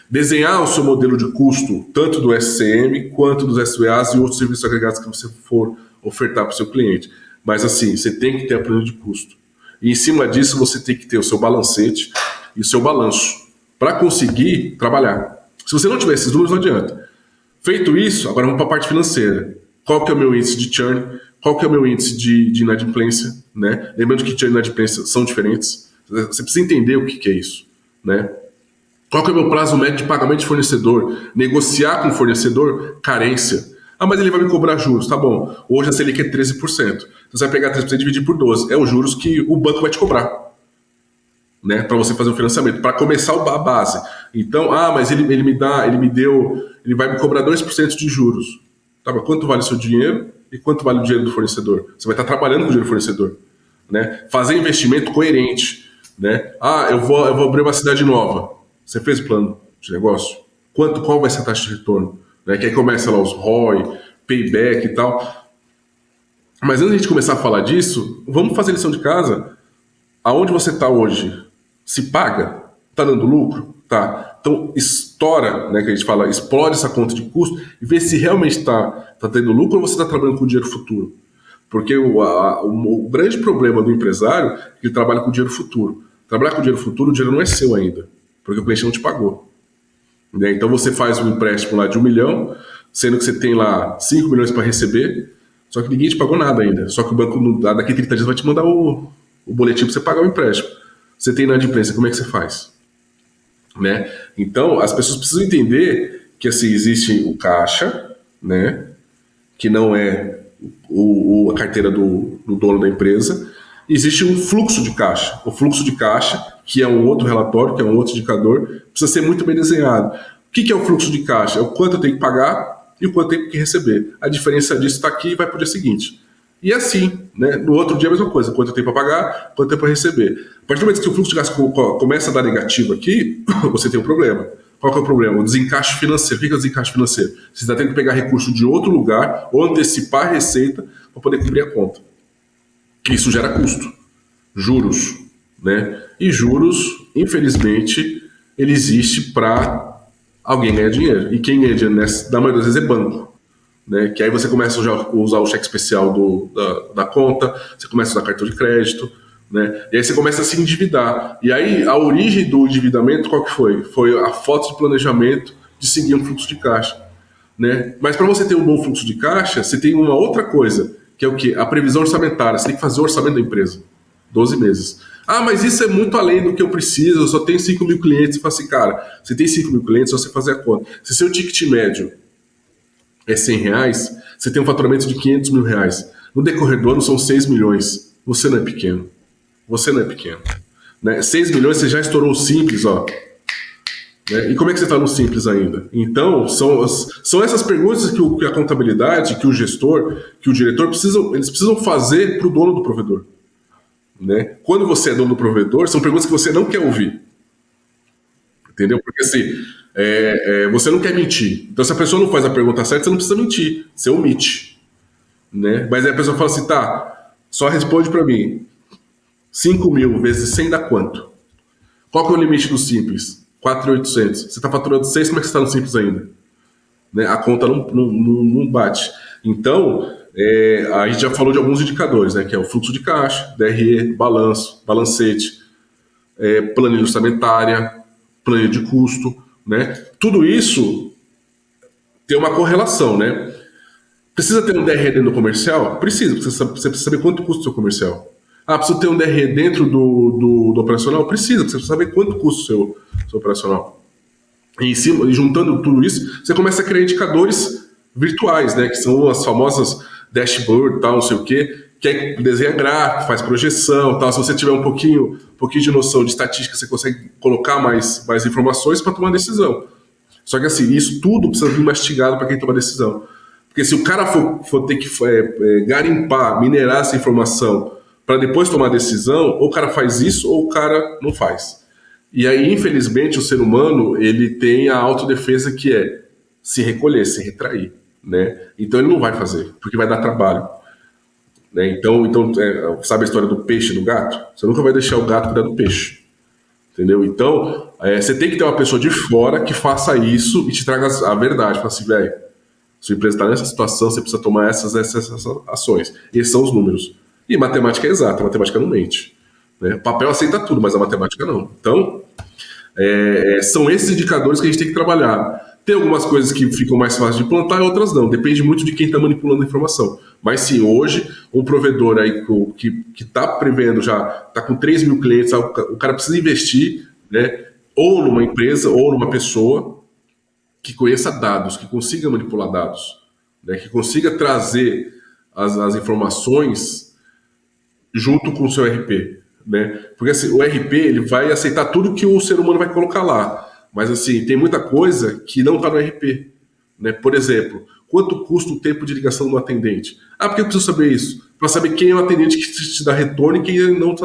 Speaker 2: Desenhar o seu modelo de custo, tanto do SCM quanto dos SVAs e outros serviços agregados que você for ofertar para o seu cliente. Mas assim, você tem que ter a planilha de custo. E em cima disso, você tem que ter o seu balancete e o seu balanço para conseguir trabalhar. Se você não tiver esses números, não adianta. Feito isso, agora vamos para a parte financeira. Qual que é o meu índice de churn? Qual que é o meu índice de inadimplência? Né? Lembrando que churn e inadimplência são diferentes. Você precisa entender o que é isso, né? Qual que é o meu prazo médio de pagamento de fornecedor? Negociar com o fornecedor, carência. Ah, mas ele vai me cobrar juros. Tá bom. Hoje a Selic é 13%. Você vai pegar 13% e dividir por 12. É os juros que o banco vai te cobrar, né? Para você fazer o financiamento, para começar a base. Então, mas ele vai me cobrar 2% de juros. Tá, mas quanto vale o seu dinheiro e quanto vale o dinheiro do fornecedor? Você vai estar trabalhando com o dinheiro do fornecedor, né? Fazer investimento coerente, né? Eu vou abrir uma cidade nova. Você fez o plano de negócio? Qual vai ser a taxa de retorno? Né? Que aí começa lá os ROI, payback e tal. Mas antes de a gente começar a falar disso, vamos fazer lição de casa. Aonde você está hoje? Se paga? Está dando lucro? Tá. Então, estoura, né, que a gente fala, explode essa conta de custo e vê se realmente está tendo lucro ou você está trabalhando com dinheiro futuro. Porque o grande problema do empresário é que ele trabalha com dinheiro futuro. Trabalhar com dinheiro futuro, o dinheiro não é seu ainda, porque o cliente não te pagou. Né? Então, você faz um empréstimo lá de 1 milhão, sendo que você tem lá 5 milhões para receber, só que ninguém te pagou nada ainda. Só que o banco, daqui a 30 dias, vai te mandar o boletim para você pagar o empréstimo. Você tem inadimplência, como é que você faz? Né? Então, as pessoas precisam entender que assim, existe o caixa, né? Que não é a carteira do dono da empresa. Existe um fluxo de caixa. O fluxo de caixa, que é um outro relatório, que é um outro indicador, precisa ser muito bem desenhado. O que é o fluxo de caixa? É o quanto eu tenho que pagar e o quanto eu tenho que receber. A diferença disso está aqui e vai para o dia seguinte. E assim, né? No outro dia a mesma coisa, quanto eu tenho para pagar, quanto eu tenho para receber. A partir do momento que o fluxo de gasto começa a dar negativo aqui, você tem um problema. Qual que é o problema? O desencaixe financeiro. O que é o desencaixe financeiro? Você está tendo que pegar recurso de outro lugar ou antecipar a receita para poder cobrir a conta. Isso gera custo. Juros, né? E juros, infelizmente, ele existe para alguém ganhar dinheiro. E quem ganha dinheiro, na maioria das vezes, é banco. Né? Que aí você começa a usar o cheque especial da conta, você começa a usar cartão de crédito, né? E aí você começa a se endividar. E aí a origem do endividamento qual que foi? Foi a falta de planejamento de seguir um fluxo de caixa. Né? Mas para você ter um bom fluxo de caixa, você tem uma outra coisa, que é o quê? A previsão orçamentária. Você tem que fazer o orçamento da empresa. 12 meses. Mas isso é muito além do que eu preciso, eu só tenho 5 mil clientes. Você fala assim, cara, você tem 5 mil clientes, é só você fazer a conta. Se seu ticket médio é R$100, você tem um faturamento de R$500 mil. No decorrer do ano são 6 milhões. Você não é pequeno. Você não é pequeno. Né? 6 milhões você já estourou o simples, ó. Né? E como é que você está no simples ainda? Então, são essas perguntas que a contabilidade, que o gestor, que o diretor, eles precisam fazer para o dono do provedor. Né? Quando você é dono do provedor, são perguntas que você não quer ouvir. Entendeu? Porque assim, você não quer mentir. Então, se a pessoa não faz a pergunta certa, você não precisa mentir. Você omite. Né? Mas aí a pessoa fala assim, tá, só responde para mim. 5 mil vezes 100 dá quanto? Qual que é o limite do simples? 4.800. Você está faturando 6, como é que você está no simples ainda? Né? A conta não bate. Então, a gente já falou de alguns indicadores, né? Que é o fluxo de caixa, DRE, balanço, balancete, planilha orçamentária, planilha de custo, né? Tudo isso tem uma correlação, né? Precisa ter um DRE dentro do comercial? Precisa, você precisa saber quanto custa o seu comercial. Precisa ter um DRE dentro do operacional? Precisa, você precisa saber quanto custa o seu operacional. E juntando tudo isso, você começa a criar indicadores virtuais, né? Que são as famosas dashboard, tal, não sei o quê, que aí desenha gráfico, faz projeção, tal. Se você tiver um pouquinho de noção de estatística, você consegue colocar mais informações para tomar decisão. Só que assim, isso tudo precisa vir mastigado para quem toma decisão. Porque se o cara for ter que garimpar, minerar essa informação para depois tomar decisão, ou o cara faz isso ou o cara não faz. E aí, infelizmente, o ser humano ele tem a autodefesa que é se recolher, se retrair, né? Então ele não vai fazer, porque vai dar trabalho, né? Então sabe a história do peixe e do gato? Você nunca vai deixar o gato cuidar do peixe, entendeu? Então você tem que ter uma pessoa de fora que faça isso e te traga a verdade. Fala assim, velho, sua empresa está nessa situação, você precisa tomar essas ações. Esses são os números. E matemática é exata, a matemática não mente, né? O papel aceita tudo, mas a matemática não. Então, são esses indicadores que a gente tem que trabalhar. Tem algumas coisas que ficam mais fáceis de plantar e outras não. Depende muito de quem está manipulando a informação. Mas sim, hoje, um provedor aí que está prevendo já, está com 3 mil clientes, o cara precisa investir, né? Ou numa empresa ou numa pessoa que conheça dados, que consiga manipular dados, né? Que consiga trazer as informações junto com o seu RP. Né? Porque assim, o RP ele vai aceitar tudo que o ser humano vai colocar lá. Mas assim, tem muita coisa que não está no RP. Né? Por exemplo, quanto custa o tempo de ligação do atendente? Ah, por que eu preciso saber isso? Para saber quem é o atendente que te dá retorno e quem não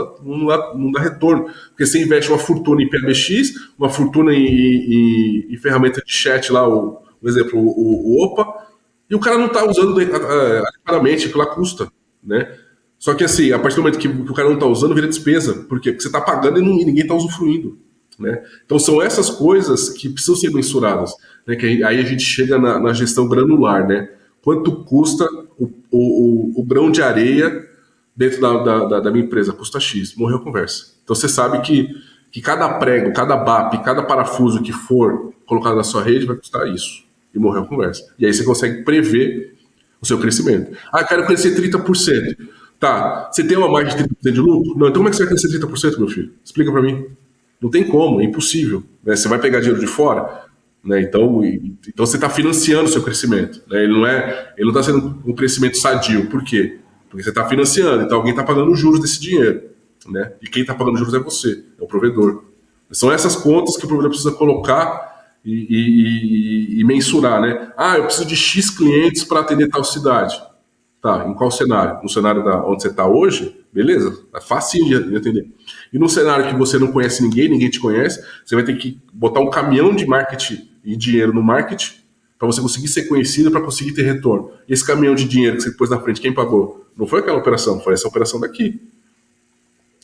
Speaker 2: dá retorno. Porque você investe uma fortuna em PBX, uma fortuna em ferramenta de chat lá, por exemplo, o Opa, e o cara não está usando adequadamente, aquilo lá custa. Né? Só que assim, a partir do momento que o cara não está usando, vira despesa. Por quê? Porque você está pagando e ninguém está usufruindo. Né? Então são essas coisas que precisam ser mensuradas. Né? Que aí a gente chega na gestão granular. Né? Quanto custa o grão de areia dentro da minha empresa? Custa X. Morreu a conversa. Então você sabe que cada prego, cada BAP, cada parafuso que for colocado na sua rede vai custar isso. E morreu a conversa. E aí você consegue prever o seu crescimento. Ah, eu quero crescer 30%. Tá, você tem uma margem de 30% de lucro? Não, então como é que você vai crescer 30%, meu filho? Explica para mim. Não tem como, é impossível. Né? Você vai pegar dinheiro de fora, né? Então você está financiando o seu crescimento. Né? Ele não está sendo um crescimento sadio. Por quê? Porque você está financiando, então alguém está pagando os juros desse dinheiro. Né? E quem está pagando os juros é você, é o provedor. São essas contas que o provedor precisa colocar e mensurar. Né? Ah, eu preciso de X clientes para atender tal cidade. Tá, em qual cenário? No cenário onde você está hoje, beleza? É fácil de atender. E no cenário que você não conhece ninguém te conhece, você vai ter que botar um caminhão de marketing e dinheiro no marketing para você conseguir ser conhecido, para conseguir ter retorno. E esse caminhão de dinheiro que você pôs na frente, quem pagou? Não foi aquela operação, foi essa operação daqui.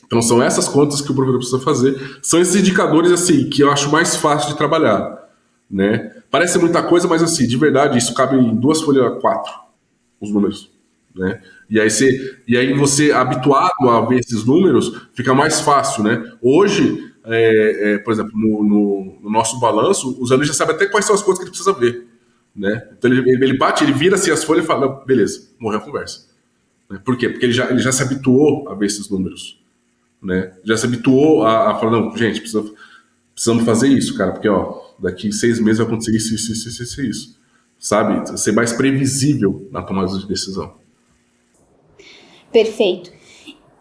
Speaker 2: Então são essas contas que o provedor precisa fazer. São esses indicadores assim que eu acho mais fácil de trabalhar. Né? Parece muita coisa, mas assim, de verdade, isso cabe em 2 folhas A4, os números. Né? E aí você, habituado a ver esses números, fica mais fácil. Né? Hoje, por exemplo, no nosso balanço, os alunos já sabem até quais são as coisas que ele precisa ver. Né? Então ele bate, ele vira assim as folhas e fala, não, beleza, morreu a conversa. Né? Por quê? Porque ele já se habituou a ver esses números. Né? Já se habituou a falar, não, gente, precisamos fazer isso, cara, porque daqui 6 meses vai acontecer isso. Sabe? Ser mais previsível na tomada de decisão.
Speaker 1: Perfeito.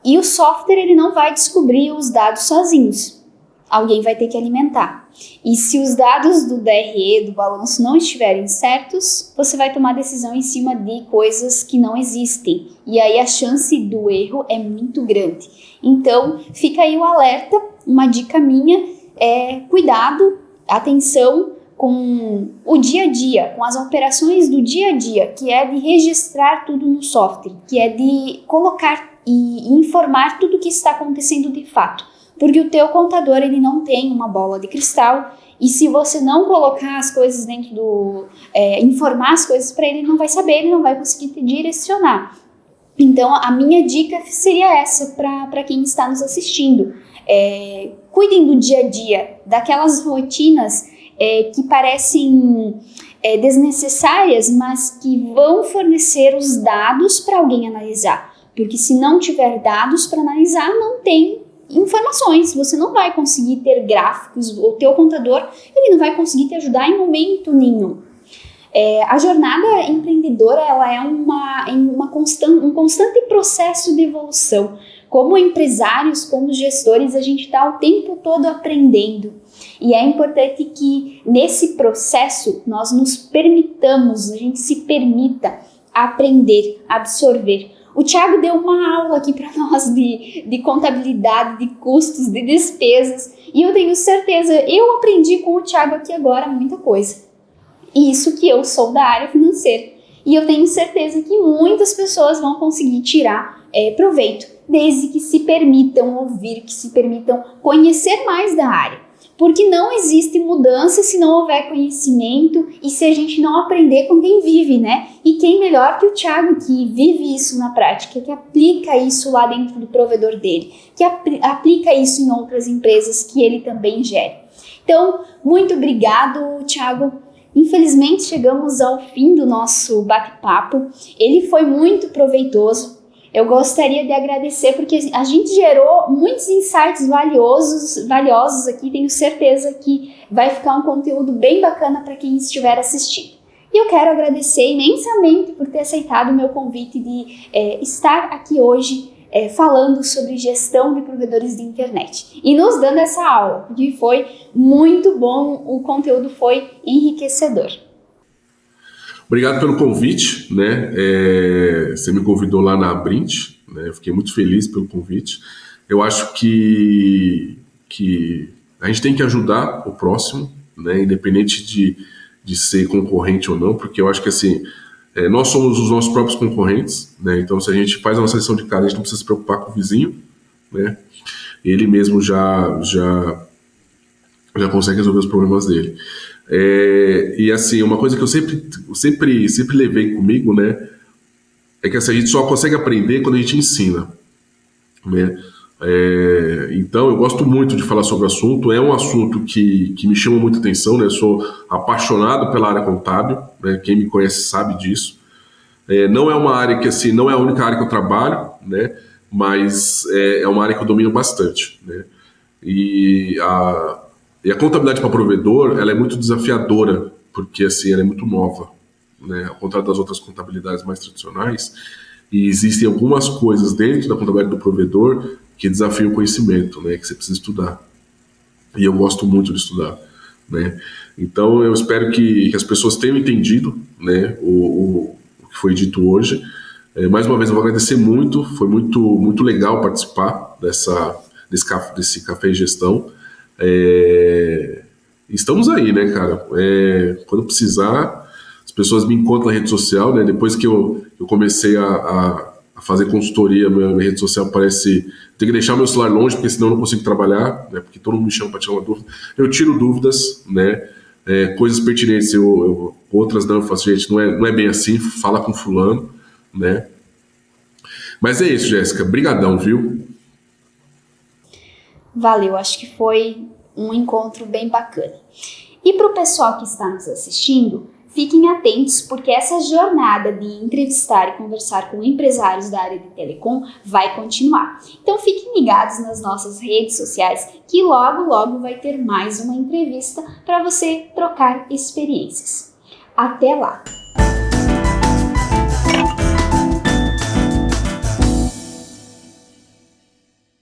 Speaker 1: E o software ele não vai descobrir os dados sozinhos. Alguém vai ter que alimentar. E se os dados do DRE, do balanço, não estiverem certos, você vai tomar decisão em cima de coisas que não existem. E aí a chance do erro é muito grande. Então, fica aí o alerta, uma dica minha, cuidado, atenção com o dia a dia, com as operações do dia a dia, que é de registrar tudo no software, que é de colocar e informar tudo o que está acontecendo de fato. Porque o teu contador ele não tem uma bola de cristal e se você não colocar as coisas dentro do... informar as coisas para ele, ele não vai saber, ele não vai conseguir te direcionar. Então, a minha dica seria essa para quem está nos assistindo. Cuidem do dia a dia, daquelas rotinas que parecem desnecessárias, mas que vão fornecer os dados para alguém analisar. Porque se não tiver dados para analisar, não tem informações, você não vai conseguir ter gráficos, o teu contador ele não vai conseguir te ajudar em momento nenhum. A jornada empreendedora ela é um constante processo de evolução. Como empresários, como gestores, a gente está o tempo todo aprendendo. E é importante que nesse processo nós nos permitamos, a gente se permita aprender, absorver. O Thiago deu uma aula aqui para nós de contabilidade, de custos, de despesas. E eu tenho certeza, eu aprendi com o Thiago aqui agora muita coisa. Isso que eu sou da área financeira. E eu tenho certeza que muitas pessoas vão conseguir tirar proveito, desde que se permitam ouvir, que se permitam conhecer mais da área. Porque não existe mudança se não houver conhecimento e se a gente não aprender com quem vive, né? E quem melhor que o Thiago, que vive isso na prática, que aplica isso lá dentro do provedor dele, que aplica isso em outras empresas que ele também gera. Então, muito obrigado, Thiago. Infelizmente, chegamos ao fim do nosso bate-papo. Ele foi muito proveitoso. Eu gostaria de agradecer porque a gente gerou muitos insights valiosos aqui. Tenho certeza que vai ficar um conteúdo bem bacana para quem estiver assistindo. E eu quero agradecer imensamente por ter aceitado o meu convite de estar aqui hoje falando sobre gestão de provedores de internet e nos dando essa aula, que foi muito bom, o conteúdo foi enriquecedor.
Speaker 2: Obrigado pelo convite, né? Você me convidou lá na Abrint, né? Eu fiquei muito feliz pelo convite. Eu acho que a gente tem que ajudar o próximo, né? Independente de ser concorrente ou não, porque eu acho que assim, nós somos os nossos próprios concorrentes, né? Então, se a gente faz a nossa lição de casa, a gente não precisa se preocupar com o vizinho, né? Ele mesmo já consegue resolver os problemas dele. E assim, uma coisa que eu sempre levei comigo, né, é que assim, a gente só consegue aprender quando a gente ensina, né? Então eu gosto muito de falar sobre o assunto, é um assunto que me chama muita atenção, né? Eu sou apaixonado pela área contábil, né? Quem me conhece sabe disso. Não é uma área que assim, não é a única área que eu trabalho, né? Mas é uma área que eu domino bastante, né? E a contabilidade para provedor, ela é muito desafiadora, porque assim, ela é muito nova, né? Ao contrário das outras contabilidades mais tradicionais, e existem algumas coisas dentro da contabilidade do provedor que desafiam o conhecimento, né? Que você precisa estudar. E eu gosto muito de estudar, né? Então eu espero que as pessoas tenham entendido, né, o que foi dito hoje. Mais uma vez eu vou agradecer muito, foi muito legal participar desse Café e Gestão. Estamos aí, né, cara? Quando precisar, as pessoas me encontram na rede social, né? Depois que eu comecei a fazer consultoria, minha rede social parece... Tem que deixar meu celular longe, porque senão eu não consigo trabalhar, né? Porque todo mundo me chama para tirar uma dúvida. Eu tiro dúvidas, né? Coisas pertinentes, outras não, eu faço, gente, não é bem assim, fala com fulano, né? Mas é isso, Jéssica. Brigadão, viu?
Speaker 1: Valeu, acho que foi um encontro bem bacana. E para o pessoal que está nos assistindo, fiquem atentos porque essa jornada de entrevistar e conversar com empresários da área de telecom vai continuar. Então fiquem ligados nas nossas redes sociais que logo vai ter mais uma entrevista para você trocar experiências. Até lá!